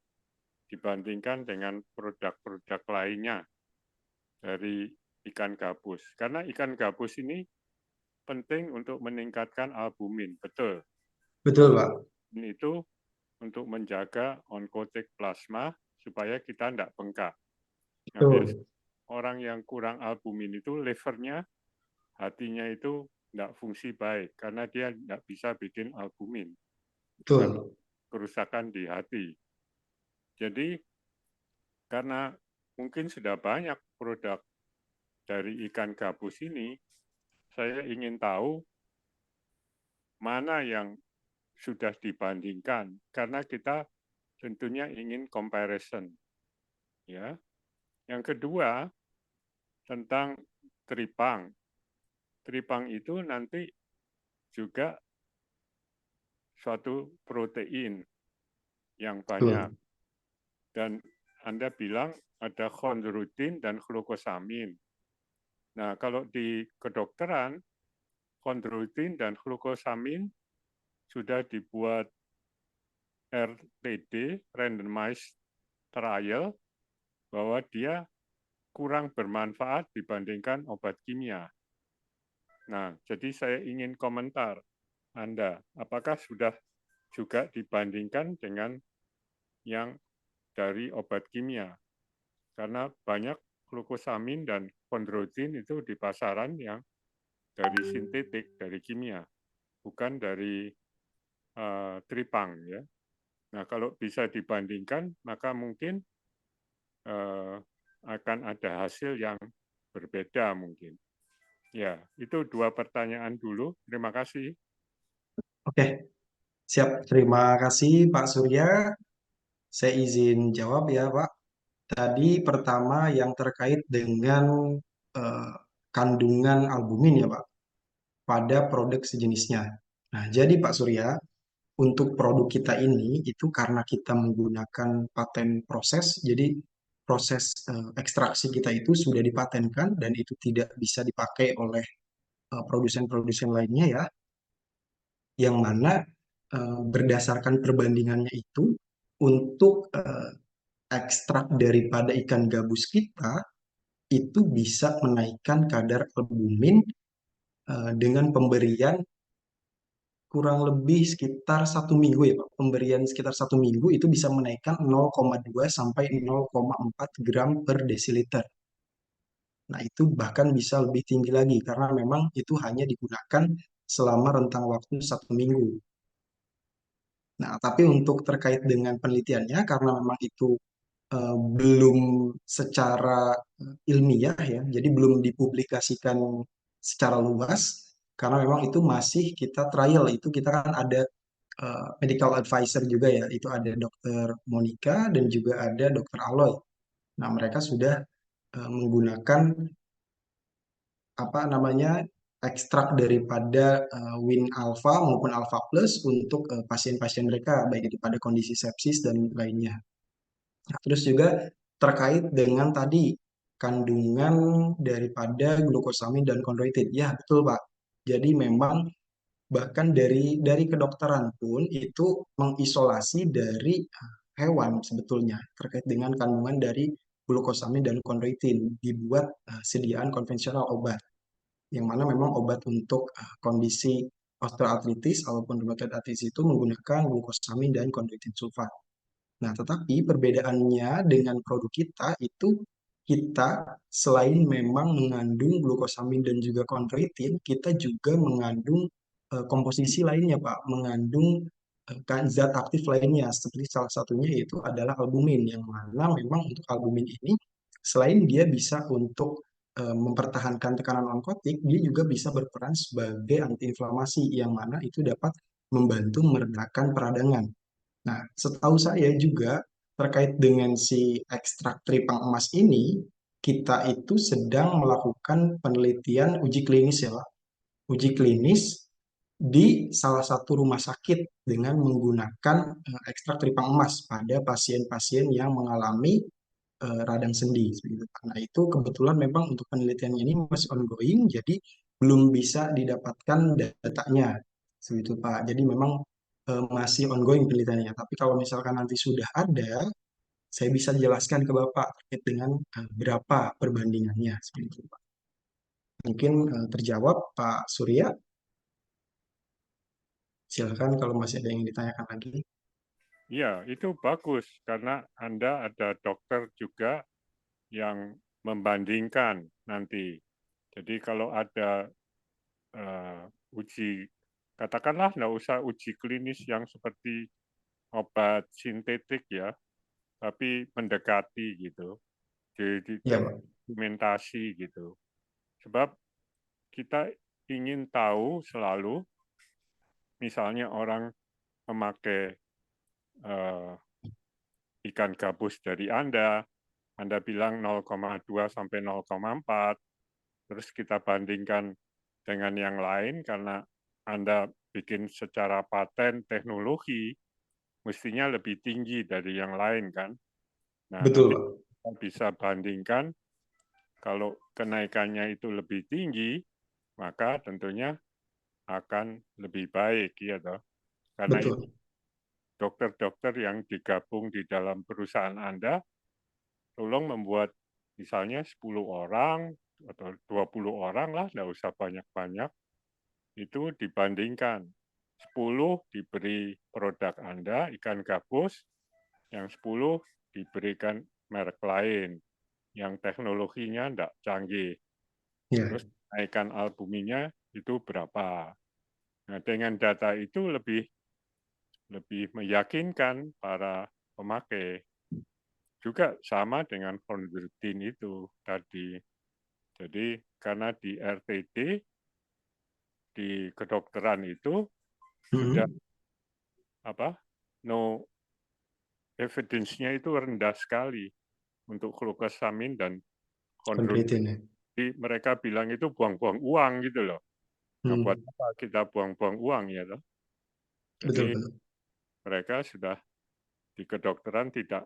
dibandingkan dengan produk-produk lainnya dari ikan gabus. Karena ikan gabus ini penting untuk meningkatkan albumin, betul. Betul Pak. Ini itu untuk menjaga onkotik plasma supaya kita tidak bengkak. Nah, Betul. orang yang kurang albumin itu livernya, hatinya itu tidak fungsi baik karena dia tidak bisa bikin albumin. Betul. Kerusakan di hati. Jadi karena mungkin sudah banyak produk dari ikan gabus ini, saya ingin tahu mana yang sudah dibandingkan karena kita tentunya ingin comparison. Ya. Yang kedua tentang tripang. Tripang itu nanti juga suatu protein yang banyak. Betul. Dan Anda bilang ada chondroitin dan glukosamin. Nah, kalau di kedokteran, chondroitin dan glukosamin sudah dibuat RTD, randomized trial, bahwa dia kurang bermanfaat dibandingkan obat kimia. Nah, jadi saya ingin komentar Anda, apakah sudah juga dibandingkan dengan yang dari obat kimia? Karena banyak glukosamin dan chondroitin itu di pasaran yang dari sintetik, dari kimia, bukan dari tripang. Ya. Nah, kalau bisa dibandingkan, maka mungkin akan ada hasil yang berbeda mungkin. Ya, itu dua pertanyaan dulu. Terima kasih. Oke, siap. Terima kasih Pak Surya. Saya izin jawab ya Pak. Tadi pertama yang terkait dengan eh, kandungan albumin ya Pak pada produk sejenisnya. Nah, jadi Pak Surya, untuk produk kita ini itu karena kita menggunakan paten proses, jadi proses ekstraksi kita itu sudah dipatenkan dan itu tidak bisa dipakai oleh produsen-produsen lainnya ya, yang mana berdasarkan perbandingannya itu untuk ekstrak daripada ikan gabus kita itu bisa menaikkan kadar albumin dengan pemberian kurang lebih sekitar 1 minggu ya Pak. Pemberian sekitar 1 minggu itu bisa menaikkan 0,2 sampai 0,4 gram per desiliter. Nah, itu bahkan bisa lebih tinggi lagi karena memang itu hanya digunakan selama rentang waktu 1 minggu. Nah, tapi untuk terkait dengan penelitiannya, karena memang itu belum secara ilmiah ya, jadi belum dipublikasikan secara luas, karena memang itu masih kita trial, itu kita kan ada medical advisor juga ya, itu ada dokter Monica dan juga ada dokter Aloy. Nah, mereka sudah menggunakan apa namanya ekstrak daripada Win Alpha maupun Alpha Plus untuk pasien-pasien mereka, baik itu pada kondisi sepsis dan lainnya. Nah, terus juga terkait dengan tadi kandungan daripada glukosamin dan kondroitin. Ya, betul Pak. Jadi memang bahkan dari kedokteran pun itu mengisolasi dari hewan sebetulnya terkait dengan kandungan dari glukosamin dan kondroitin dibuat sediaan konvensional obat yang mana memang obat untuk kondisi osteoartritis ataupun rheumatoid arthritis itu menggunakan glukosamin dan kondroitin sulfat. Nah, tetapi perbedaannya dengan produk kita itu kita selain memang mengandung glukosamin dan juga kondroitin, kita juga mengandung komposisi lainnya, Pak, mengandung zat aktif lainnya. Seperti salah satunya yaitu adalah albumin, yang mana memang untuk albumin ini selain dia bisa untuk mempertahankan tekanan onkotik, dia juga bisa berperan sebagai antiinflamasi, yang mana itu dapat membantu meredakan peradangan. Nah, setahu saya juga terkait dengan si ekstrak tripang emas ini, kita itu sedang melakukan penelitian uji klinis ya, Pak. Uji klinis di salah satu rumah sakit dengan menggunakan ekstrak tripang emas pada pasien-pasien yang mengalami radang sendi. Seperti itu, Pak. Nah, itu kebetulan memang untuk penelitian ini masih ongoing, jadi belum bisa didapatkan datanya. Seperti itu, Pak. Jadi memang masih ongoing penelitiannya. Tapi kalau misalkan nanti sudah ada, saya bisa jelaskan ke Bapak terkait dengan berapa perbandingannya. Seperti itu, Pak. Mungkin terjawab, Pak Surya. Silakan kalau masih ada yang ditanyakan lagi. Ya, itu bagus karena Anda ada dokter juga yang membandingkan nanti. Jadi kalau ada uji, katakanlah nggak usah uji klinis yang seperti obat sintetik ya, tapi mendekati gitu, di Ya, Pak. dokumentasi gitu. Sebab kita ingin tahu selalu, misalnya orang memakai ikan gabus dari Anda bilang 0,2 sampai 0,4, terus kita bandingkan dengan yang lain karena Anda bikin secara paten teknologi, mestinya lebih tinggi dari yang lain kan. Nah, Betul, nanti Pak. kita bisa bandingkan, kalau kenaikannya itu lebih tinggi, maka tentunya akan lebih baik, ya toh. Karena itu Betul. dokter-dokter yang digabung di dalam perusahaan Anda, tolong membuat misalnya 10 orang atau 20 orang lah, nggak usah banyak-banyak, itu dibandingkan. 10 diberi produk Anda, ikan gabus, yang 10 diberikan merek lain, yang teknologinya tidak canggih. Ya, Terus naikkan albuminnya itu berapa. Nah, dengan data itu lebih meyakinkan para pemakai. Juga sama dengan chondroitin itu tadi. Jadi karena di RTD, di kedokteran itu sudah Mhm. no evidence-nya itu rendah sekali untuk glukosamin dan chondroitin. Kondroitin ya. Jadi mereka bilang itu buang-buang uang gitu loh. Nah, buat Hmm. apa kita buang-buang uang ya loh. Betul, Jadi betul. mereka sudah di kedokteran tidak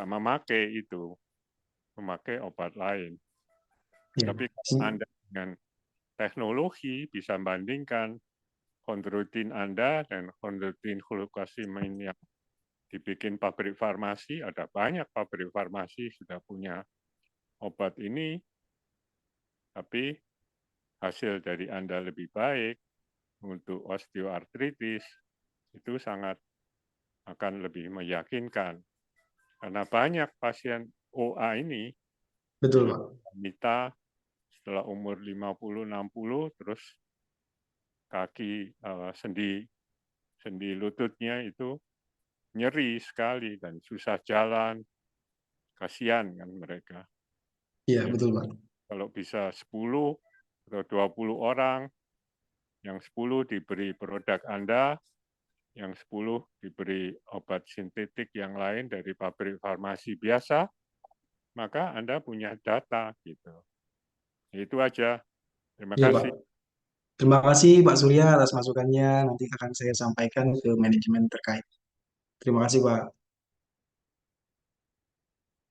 memakai itu, memakai obat lain. Ya. Tapi kalau Anda dengan teknologi bisa bandingkan chondroitin Anda dan chondroitin glukosamin yang dibikin pabrik farmasi, ada banyak pabrik farmasi sudah punya obat ini, tapi hasil dari Anda lebih baik untuk osteoartritis, itu sangat akan lebih meyakinkan. Karena banyak pasien OA ini, Betul, Pak. wanita setelah umur 50-60, terus kaki sendi lututnya itu nyeri sekali dan susah jalan, kasihan kan mereka. Iya, Jadi betul, Pak. kalau bisa 10 atau 20 orang, yang 10 diberi produk Anda, yang 10 diberi obat sintetik yang lain dari pabrik farmasi biasa, maka Anda punya data gitu. Itu aja. Terima Iya, Pak. kasih. Terima kasih Pak Surya atas masukannya. Nanti akan saya sampaikan ke manajemen terkait. Terima kasih, Pak.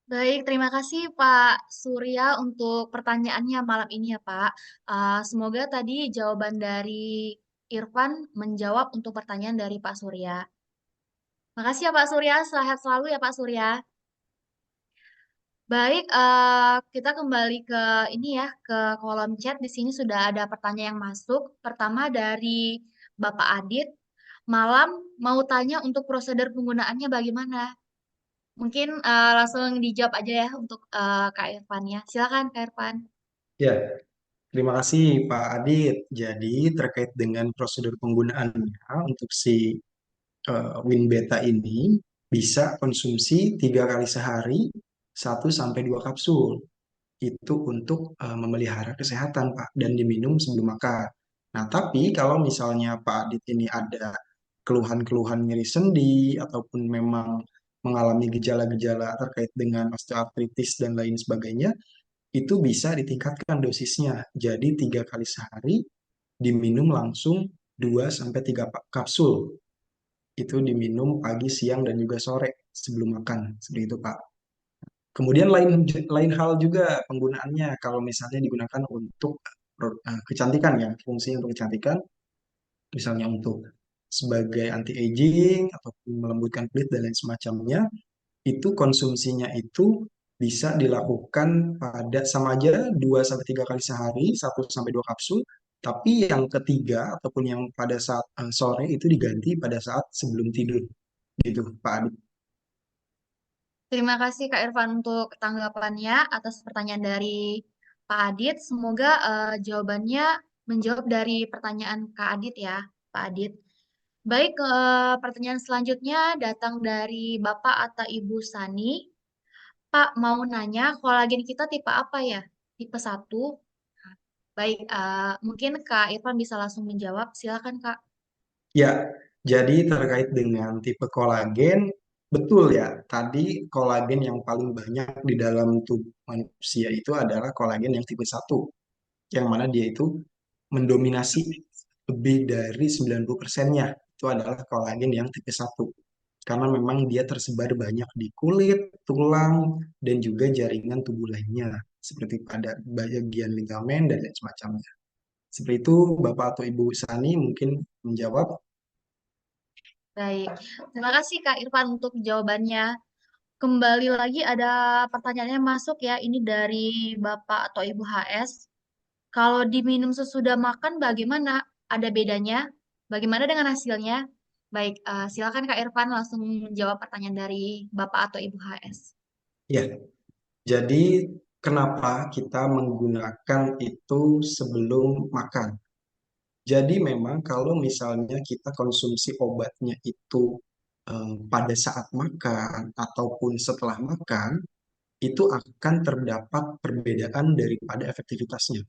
Baik, terima kasih Pak Surya untuk pertanyaannya malam ini ya Pak. Semoga tadi jawaban dari Irfan menjawab untuk pertanyaan dari Pak Surya. Makasih ya Pak Surya, sehat selalu ya Pak Surya. Baik, kita kembali ke ini ya, ke kolom chat. Di sini sudah ada pertanyaan yang masuk. Pertama dari Bapak Adit, malam mau tanya untuk prosedur penggunaannya bagaimana? Mungkin langsung dijawab aja ya untuk Kak Irfan ya. Silakan Kak Irfan. Ya, terima kasih Pak Adit. Jadi terkait dengan prosedur penggunaannya untuk si Winbeta ini bisa konsumsi 3 kali sehari, 1 sampai 2 kapsul. Itu untuk memelihara kesehatan, Pak, dan diminum sebelum makan. Nah, tapi kalau misalnya Pak Adit ini ada keluhan-keluhan nyeri sendi ataupun memang mengalami gejala-gejala terkait dengan osteoartritis dan lain sebagainya, itu bisa ditingkatkan dosisnya. Jadi 3 kali sehari diminum langsung 2 sampai 3 kapsul. Itu diminum pagi, siang, dan juga sore sebelum makan. Seperti itu, Pak. Kemudian lain lain hal juga penggunaannya kalau misalnya digunakan untuk kecantikan ya, fungsinya untuk kecantikan, misalnya untuk sebagai anti-aging ataupun melembutkan kulit dan lain semacamnya, itu konsumsinya itu bisa dilakukan pada sama aja 2 sampai 3 kali sehari, 1 sampai 2 kapsul, tapi yang ketiga ataupun yang pada saat sore itu diganti pada saat sebelum tidur gitu, Pak Adi. Terima kasih Kak Irfan untuk tanggapannya atas pertanyaan dari Pak Adit. Semoga jawabannya menjawab dari pertanyaan Kak Adit ya, Pak Adit. Baik, pertanyaan selanjutnya datang dari Bapak atau Ibu Sani. Pak, mau nanya kolagen kita tipe apa ya? Tipe 1. Baik, mungkin Kak Irfan bisa langsung menjawab. Silakan Kak. Ya, jadi terkait dengan tipe kolagen, betul ya, tadi kolagen yang paling banyak di dalam tubuh manusia itu adalah kolagen yang tipe 1, yang mana dia itu mendominasi lebih dari 90%-nya, itu adalah kolagen yang tipe 1. Karena memang dia tersebar banyak di kulit, tulang, dan juga jaringan tubuh lainnya, seperti pada bagian ligamen dan lain semacamnya. Seperti itu, Bapak atau Ibu Sani mungkin menjawab. Baik, terima kasih Kak Irfan untuk jawabannya. Kembali lagi ada pertanyaannya masuk ya, ini dari Bapak atau Ibu HS. Kalau diminum sesudah makan bagaimana? Ada bedanya? Bagaimana dengan hasilnya? Baik, silakan Kak Irfan langsung menjawab pertanyaan dari Bapak atau Ibu HS. Ya, jadi kenapa kita menggunakan itu sebelum makan? Jadi memang kalau misalnya kita konsumsi obatnya itu pada saat makan ataupun setelah makan, itu akan terdapat perbedaan daripada efektivitasnya.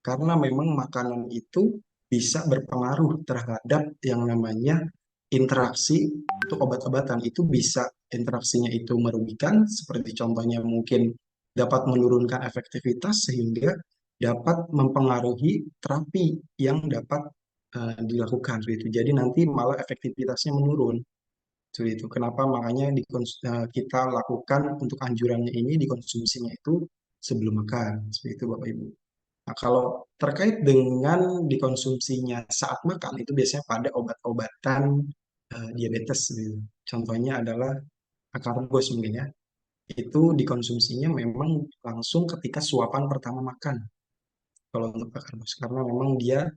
Karena memang makanan itu bisa berpengaruh terhadap yang namanya interaksi untuk obat-obatan. Itu bisa interaksinya itu merugikan, seperti contohnya mungkin dapat menurunkan efektivitas sehingga dapat mempengaruhi terapi yang dapat dilakukan. Seperti itu. Jadi nanti malah efektivitasnya menurun. Seperti itu. Kenapa makanya kita lakukan untuk anjurannya ini dikonsumsinya itu sebelum makan. Seperti itu Bapak Ibu. Nah, kalau terkait dengan dikonsumsinya saat makan itu biasanya pada obat-obatan diabetes gitu. Contohnya adalah akarbos mungkin ya. Itu dikonsumsinya memang langsung ketika suapan pertama makan. Kalau untuk akarbos karena memang dia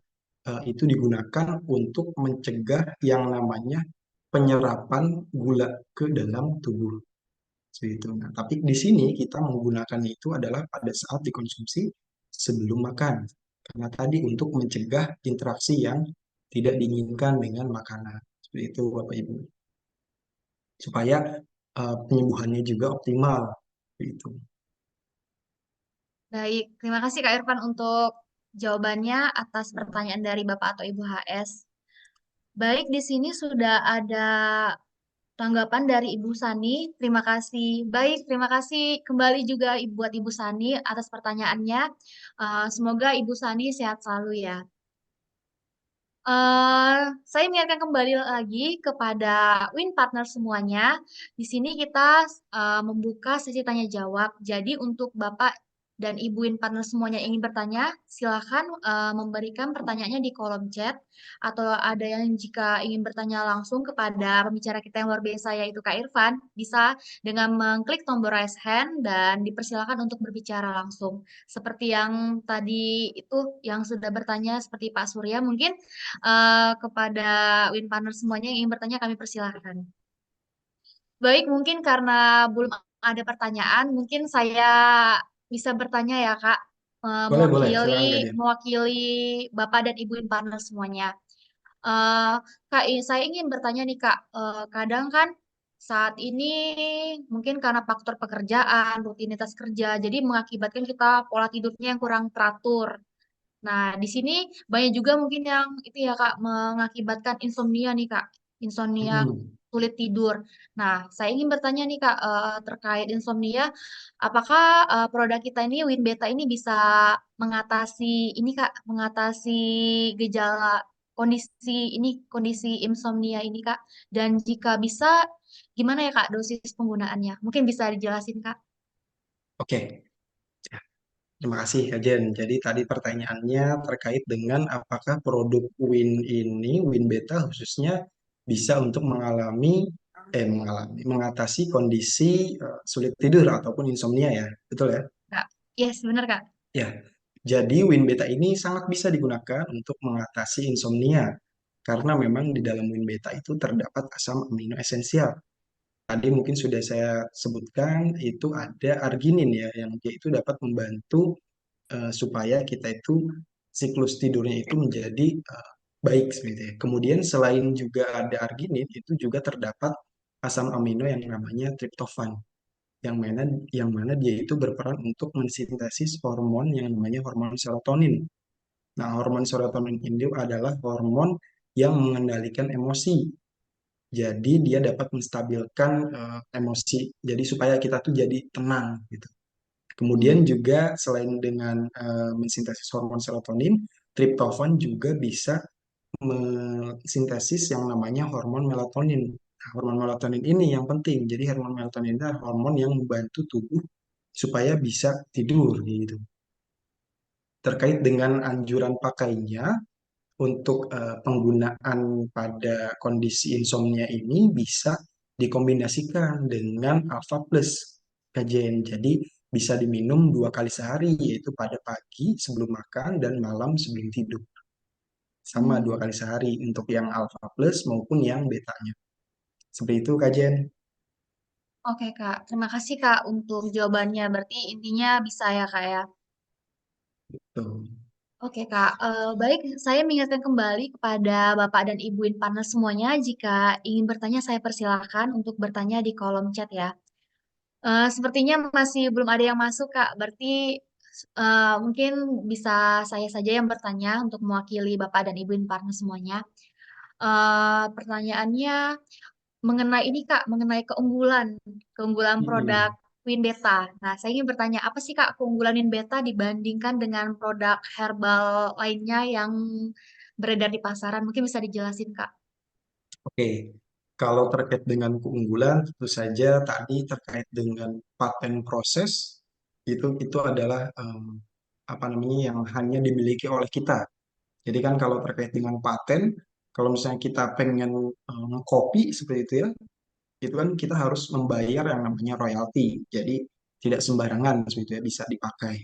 itu digunakan untuk mencegah yang namanya penyerapan gula ke dalam tubuh. Seperti itu. Nah, tapi di sini kita menggunakan itu adalah pada saat dikonsumsi sebelum makan. Karena tadi untuk mencegah interaksi yang tidak diinginkan dengan makanan. Seperti itu Bapak Ibu. Supaya penyembuhannya juga optimal. Seperti itu. Baik, terima kasih Kak Irfan untuk jawabannya atas pertanyaan dari Bapak atau Ibu HS. Baik, di sini sudah ada tanggapan dari Ibu Sani. Terima kasih. Baik, terima kasih kembali juga buat Ibu Sani atas pertanyaannya. Semoga Ibu Sani sehat selalu ya. Saya mengingatkan kembali lagi kepada Win Partner semuanya. Di sini kita membuka sesi tanya jawab. Jadi untuk Bapak dan Ibu Win Partner semuanya yang ingin bertanya, silakan memberikan pertanyaannya di kolom chat. Atau ada yang jika ingin bertanya langsung kepada pembicara kita yang luar biasa yaitu Kak Irfan, bisa dengan mengklik tombol raise hand dan dipersilakan untuk berbicara langsung. Seperti yang tadi itu yang sudah bertanya seperti Pak Surya, mungkin kepada Win Partner semuanya yang ingin bertanya kami persilahkan. Baik, mungkin karena belum ada pertanyaan, mungkin saya bisa bertanya ya Kak, Boleh, boleh. mewakili Silakan Kak Dian. mewakili Bapak dan Ibu Win Partner semuanya. Eh, Kak, saya ingin bertanya nih Kak, kadang kan saat ini mungkin karena faktor pekerjaan, rutinitas kerja, jadi mengakibatkan kita pola tidurnya yang kurang teratur. Nah, di sini banyak juga mungkin yang itu ya Kak mengakibatkan insomnia nih Kak, insomnia Mm-mm. sulit tidur. Nah, saya ingin bertanya nih Kak terkait insomnia, apakah produk kita ini Winbeta ini bisa mengatasi ini Kak, mengatasi gejala kondisi ini kondisi insomnia ini Kak? Dan jika bisa, gimana ya Kak dosis penggunaannya? Mungkin bisa dijelasin Kak? Oke. Terima kasih, Kak Jen. Jadi tadi pertanyaannya terkait dengan apakah produk Win ini, Win Beta khususnya, bisa untuk mengatasi kondisi sulit tidur ataupun insomnia ya, betul ya? Kak, yes benar Kak. Ya, jadi Win Beta ini sangat bisa digunakan untuk mengatasi insomnia karena memang di dalam Win Beta itu terdapat asam amino esensial. Tadi mungkin sudah saya sebutkan itu ada arginin ya, yang dia itu dapat membantu supaya kita itu siklus tidurnya itu menjadi baik seperti itu. Kemudian selain juga ada arginin, itu juga terdapat asam amino yang namanya triptofan, yang mana dia itu berperan untuk mensintesis hormon yang namanya hormon serotonin. Nah, hormon serotonin ini adalah hormon yang mengendalikan emosi. Jadi dia dapat menstabilkan emosi. Jadi supaya kita tuh jadi tenang gitu. Kemudian Hmm. juga selain dengan mensintesis hormon serotonin, triptofan juga bisa mensintesis yang namanya hormon melatonin. Nah, hormon melatonin ini yang penting. Jadi hormon melatonin ini adalah hormon yang membantu tubuh supaya bisa tidur gitu. Terkait dengan anjuran pakainya untuk penggunaan pada kondisi insomnia ini bisa dikombinasikan dengan Alpha Plus kajian. Jadi bisa diminum 2 kali sehari, yaitu pada pagi sebelum makan dan malam sebelum tidur. Sama Hmm. 2 kali sehari untuk yang Alpha Plus maupun yang betanya. Seperti itu kajian. Oke Kak, terima kasih Kak untuk jawabannya. Berarti intinya bisa ya Kak ya. Tuh. Oke Kak, baik saya mengingatkan kembali kepada Bapak dan Ibu Inpanas semuanya. Jika ingin bertanya saya persilahkan untuk bertanya di kolom chat ya. Sepertinya masih belum ada yang masuk Kak. Berarti mungkin bisa saya saja yang bertanya untuk mewakili Bapak dan Ibu Inpanas semuanya. Pertanyaannya mengenai ini Kak, mengenai keunggulan produk Hmm. Winbeta. Nah, saya ingin bertanya, apa sih Kak keunggulan Winbeta dibandingkan dengan produk herbal lainnya yang beredar di pasaran? Mungkin bisa dijelasin Kak. Oke, kalau terkait dengan keunggulan, tentu saja tadi terkait dengan paten proses itu adalah apa namanya yang hanya dimiliki oleh kita. Jadi kan kalau terkait dengan paten, Kalau misalnya kita pengen ngekopi seperti itu kan kita harus membayar yang namanya royalti. Jadi tidak sembarangan seperti itu ya bisa dipakai.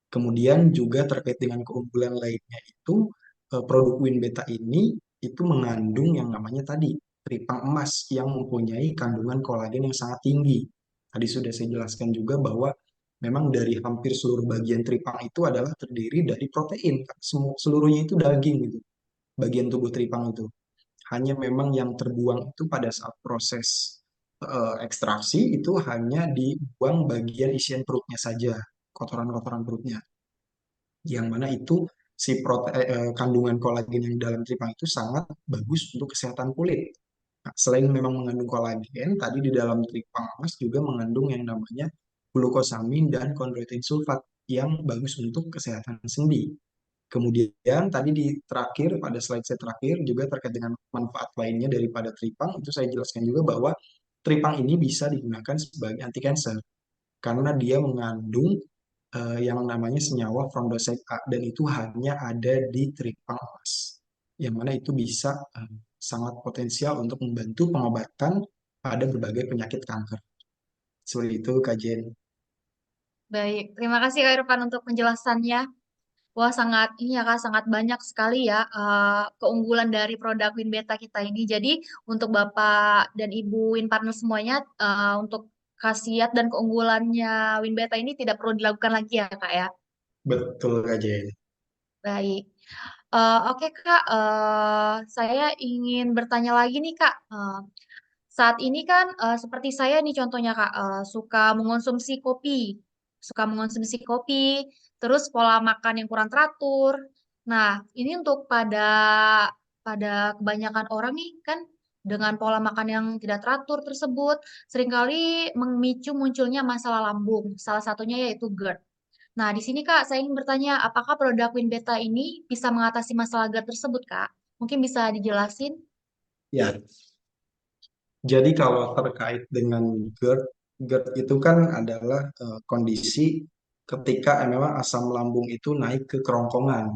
Kemudian juga terkait dengan keunggulan lainnya itu produk Winbeta ini itu mengandung yang namanya tadi tripang emas yang mempunyai kandungan kolagen yang sangat tinggi. Tadi sudah saya jelaskan juga bahwa memang dari hampir seluruh bagian tripang itu adalah terdiri dari protein. Seluruhnya itu daging gitu. Bagian tubuh tripang itu. Hanya memang yang terbuang itu pada saat proses ekstraksi itu hanya dibuang bagian isian perutnya saja, kotoran-kotoran perutnya yang mana itu kandungan kolagen yang dalam tripang itu sangat bagus untuk kesehatan kulit. Nah, selain memang mengandung kolagen, tadi di dalam tripang emas juga mengandung yang namanya glukosamin dan kondroitin sulfat yang bagus untuk kesehatan sendi. Kemudian tadi di terakhir, pada slide saya terakhir juga terkait dengan manfaat lainnya daripada tripang, itu saya jelaskan juga bahwa tripang ini bisa digunakan sebagai anti cancer karena dia mengandung yang namanya senyawa frondoside A dan itu hanya ada di tripang emas. Yang mana itu bisa sangat potensial untuk membantu pengobatan pada berbagai penyakit kanker. Seperti itu, Kak Jen. Baik, terima kasih Kak Irfan untuk penjelasannya. Wah, sangat ini ya Kak, sangat banyak sekali ya keunggulan dari produk Winbeta kita ini. Jadi untuk Bapak dan Ibu Win Partner semuanya, untuk khasiat dan keunggulannya Winbeta ini tidak perlu dilakukan lagi ya Kak ya. Betul, Kak Jen. Baik. Oke Kak, saya ingin bertanya lagi nih Kak. Saat ini kan seperti saya nih contohnya Kak, suka mengonsumsi kopi, terus pola makan yang kurang teratur. Nah, ini untuk pada kebanyakan orang nih kan dengan pola makan yang tidak teratur tersebut seringkali memicu munculnya masalah lambung. Salah satunya yaitu GERD. Nah, di sini Kak, saya ingin bertanya, apakah produk Winbeta ini bisa mengatasi masalah GERD tersebut Kak? Mungkin bisa dijelasin? Ya, jadi kalau terkait dengan GERD, GERD itu kan adalah kondisi ketika memang asam lambung itu naik ke kerongkongan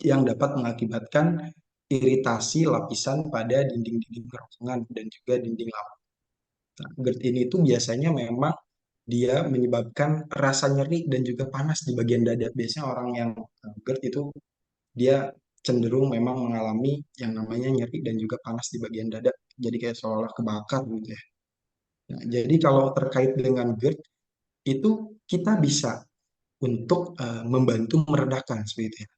yang dapat mengakibatkan iritasi lapisan pada dinding-dinding kerongkongan dan juga dinding lambung. Nah, GERD ini itu biasanya memang dia menyebabkan rasa nyeri dan juga panas di bagian dada. Biasanya orang yang GERD itu dia cenderung memang mengalami yang namanya nyeri dan juga panas di bagian dada. Jadi kayak seolah kebakar gitu ya. Nah, jadi kalau terkait dengan GERD itu kita bisa untuk membantu meredakan seperti itu ya.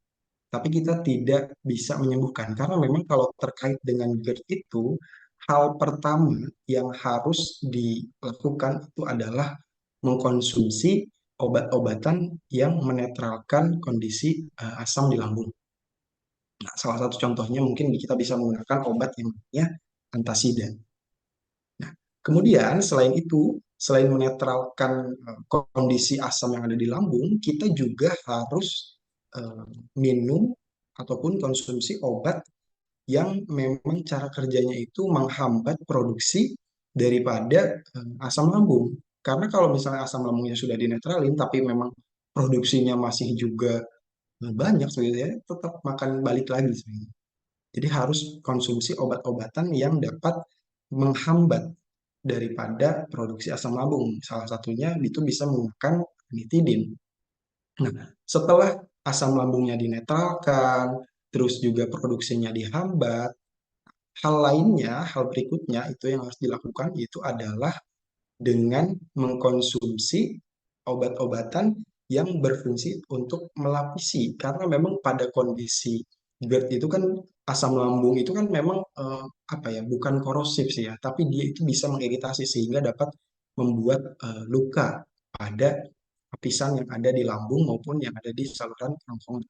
Tapi kita tidak bisa menyembuhkan karena memang kalau terkait dengan GERD itu hal pertama yang harus dilakukan itu adalah mengkonsumsi obat-obatan yang menetralkan kondisi asam di lambung. Nah, salah satu contohnya mungkin kita bisa menggunakan obat yang namanya antasida. Nah, kemudian selain itu, selain menetralkan kondisi asam yang ada di lambung, kita juga harus eh, minum ataupun konsumsi obat yang memang cara kerjanya itu menghambat produksi daripada asam lambung. Karena kalau misalnya asam lambungnya sudah dinetralin, tapi memang produksinya masih juga banyak sebenarnya, tetap makan balik lagi sebenarnya. Jadi harus konsumsi obat-obatan yang dapat menghambat daripada produksi asam lambung. Salah satunya itu bisa menggunakan nitidin. Nah, setelah asam lambungnya dinetralkan, terus juga produksinya dihambat, hal lainnya, hal berikutnya itu yang harus dilakukan itu adalah dengan mengkonsumsi obat-obatan yang berfungsi untuk melapisi. Karena memang pada kondisi GERD itu kan asam lambung itu kan memang apa ya, bukan korosif sih ya, tapi dia itu bisa mengiritasi sehingga dapat membuat luka pada lapisan yang ada di lambung maupun yang ada di saluran kerongkongan.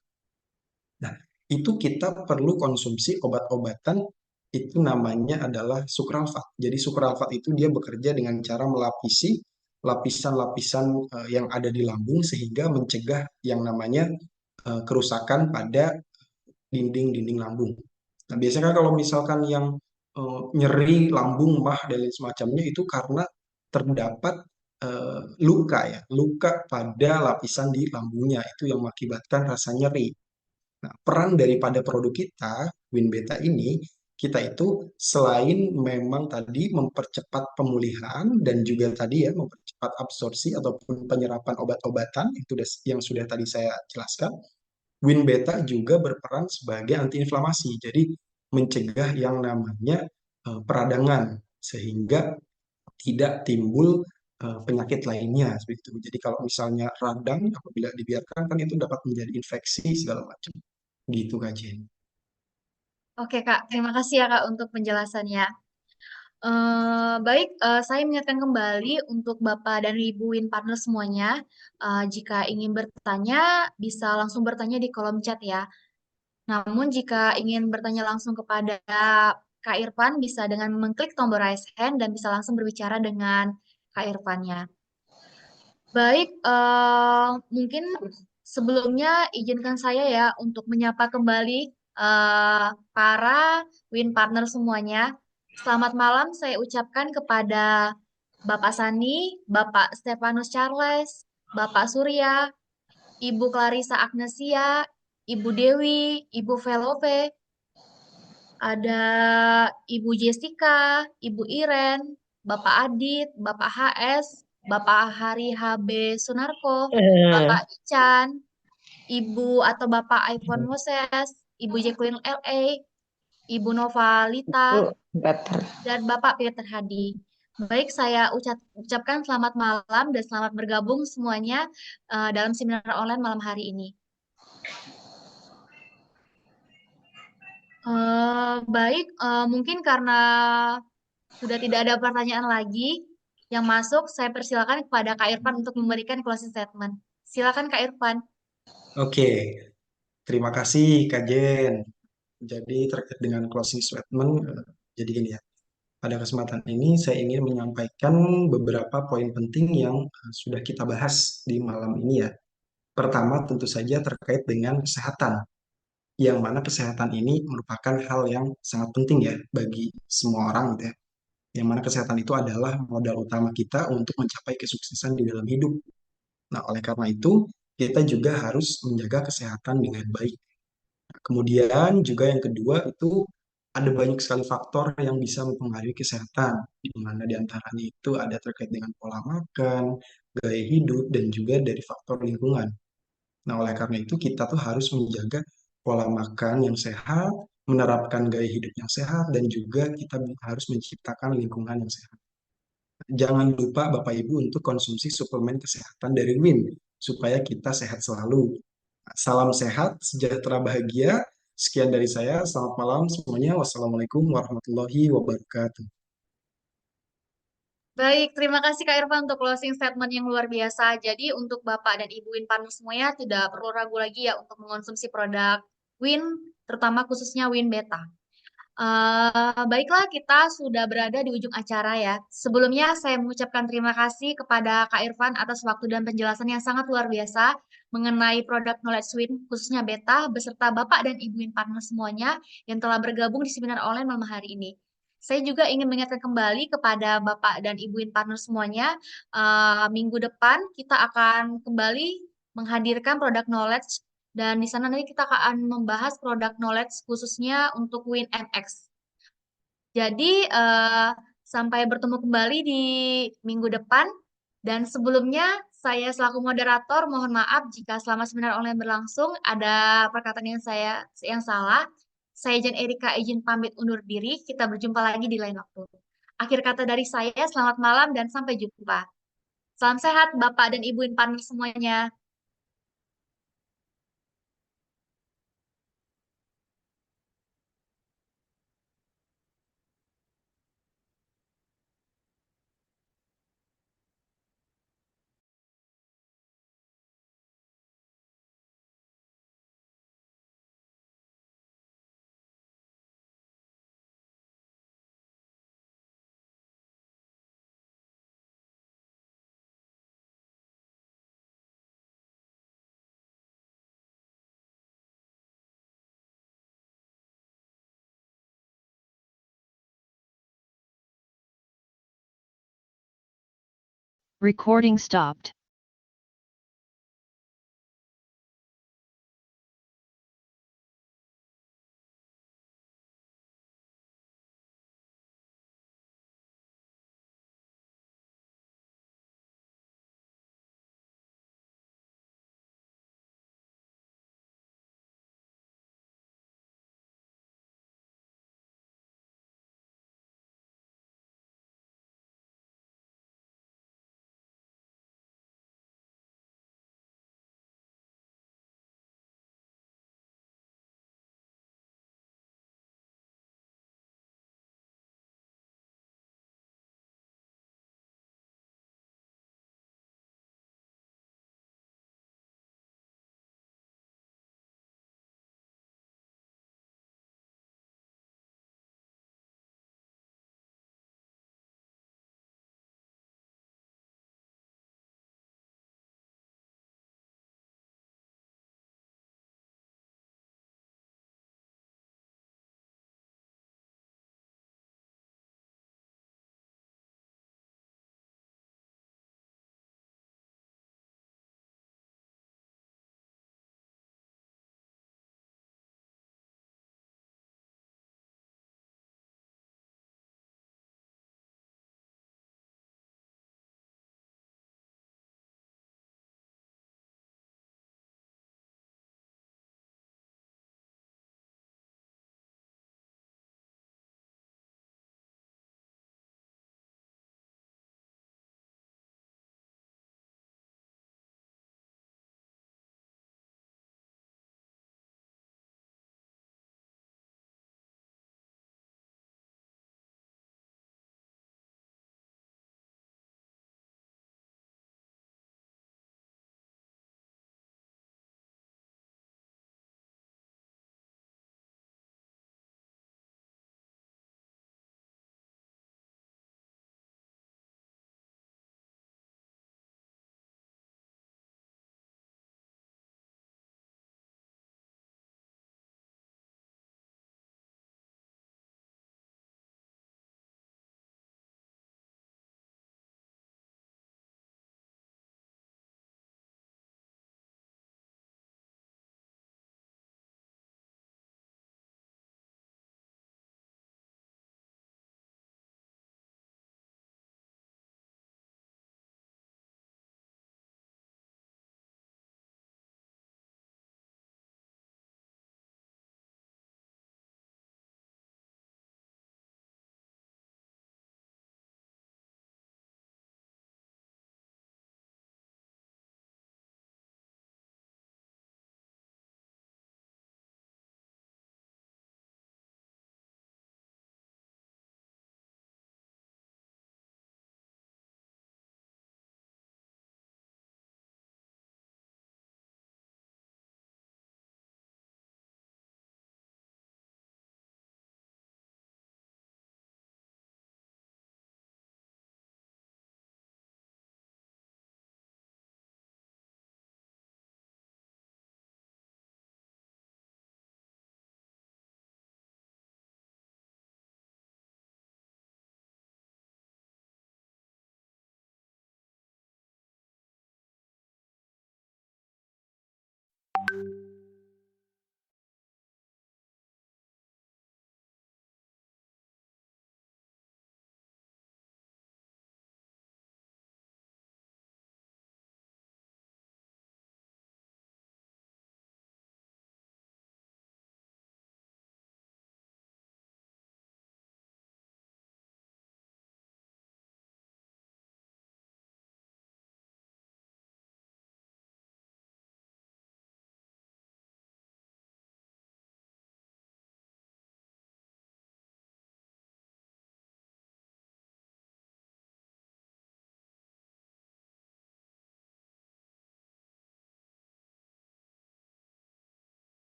Nah, itu kita perlu konsumsi obat-obatan itu namanya adalah sukralfat. Jadi sukralfat itu dia bekerja dengan cara melapisi lapisan-lapisan yang ada di lambung sehingga mencegah yang namanya kerusakan pada dinding-dinding lambung. Nah, biasanya kan kalau misalkan yang nyeri lambung, mah dan lain semacamnya itu karena terdapat luka ya, luka pada lapisan di lambungnya itu yang mengakibatkan rasa nyeri. Nah, peran daripada produk kita, WinBeta ini, kita itu selain memang tadi mempercepat pemulihan dan juga tadi ya mempercepat absorpsi ataupun penyerapan obat-obatan yang sudah tadi saya jelaskan, WinBeta juga berperan sebagai antiinflamasi. Jadi mencegah yang namanya peradangan sehingga tidak timbul penyakit lainnya seperti itu. Jadi kalau misalnya radang apabila dibiarkan kan itu dapat menjadi infeksi segala macam. Gitu Kak Jen. Oke Kak, terima kasih ya Kak untuk penjelasannya. Baik, saya mengingatkan kembali untuk Bapak dan Ibu Win Partner semuanya, jika ingin bertanya bisa langsung bertanya di kolom chat ya. Namun jika ingin bertanya langsung kepada Kak Irfan bisa dengan mengklik tombol raise hand dan bisa langsung berbicara dengan Kak Irfannya. Baik, mungkin sebelumnya izinkan saya ya untuk menyapa kembali para Win Partner semuanya. Selamat malam saya ucapkan kepada Bapak Sani, Bapak Stefanus Charles, Bapak Surya, Ibu Clarissa Agnesia, Ibu Dewi, Ibu Velove, ada Ibu Jessica, Ibu Iren, Bapak Adit, Bapak HS, Bapak Hari HB Sunarko, Bapak Ican, Ibu atau Bapak iPhone Moses, Ibu Jacqueline LA, Ibu Nova Lita, dan Bapak Peter Hadi. Baik, saya ucapkan selamat malam dan selamat bergabung semuanya dalam seminar online malam hari ini. Baik, mungkin karena sudah tidak ada pertanyaan lagi yang masuk, saya persilakan kepada Kak Irfan untuk memberikan closing statement. Silakan Kak Irfan. Oke, terima kasih Kak Jen. Jadi terkait dengan closing statement, jadi gini ya. Pada kesempatan ini saya ingin menyampaikan beberapa poin penting yang sudah kita bahas di malam ini ya. Pertama tentu saja terkait dengan kesehatan, yang mana kesehatan ini merupakan hal yang sangat penting ya bagi semua orang gitu ya. Yang mana kesehatan itu adalah modal utama kita untuk mencapai kesuksesan di dalam hidup. Nah, oleh karena itu, kita juga harus menjaga kesehatan dengan baik. Kemudian juga yang kedua itu ada banyak sekali faktor yang bisa mempengaruhi kesehatan, di mana diantaranya itu ada terkait dengan pola makan, gaya hidup, dan juga dari faktor lingkungan. Nah, oleh karena itu kita tuh harus menjaga pola makan yang sehat, menerapkan gaya hidup yang sehat, dan juga kita harus menciptakan lingkungan yang sehat. Jangan lupa Bapak Ibu untuk konsumsi suplemen kesehatan dari WIN, supaya kita sehat selalu. Salam sehat, sejahtera bahagia. Sekian dari saya. Selamat malam semuanya. Wassalamualaikum warahmatullahi wabarakatuh. Baik, terima kasih Kak Irfan untuk closing statement yang luar biasa. Jadi untuk Bapak dan Ibu Win Partner semuanya tidak perlu ragu lagi ya untuk mengonsumsi produk Win, terutama khususnya Win Beta. Baiklah, kita sudah berada di ujung acara ya. Sebelumnya saya mengucapkan terima kasih kepada Kak Irfan atas waktu dan penjelasan yang sangat luar biasa mengenai produk Knowledge Win, khususnya Beta, beserta Bapak dan Ibu Win Partner semuanya yang telah bergabung di seminar online malam hari ini. Saya juga ingin mengingatkan kembali kepada Bapak dan Ibu Win Partner semuanya, minggu depan kita akan kembali menghadirkan produk knowledge dan di sana nanti kita akan membahas produk knowledge khususnya untuk WinMX. Jadi sampai bertemu kembali di minggu depan. Dan sebelumnya saya selaku moderator mohon maaf jika selama seminar online berlangsung ada perkataan yang salah. Saya Jen Erika izin pamit undur diri. Kita berjumpa lagi di lain waktu. Akhir kata dari saya, selamat malam dan sampai jumpa. Salam sehat Bapak dan Ibu Inpan semuanya. Recording stopped.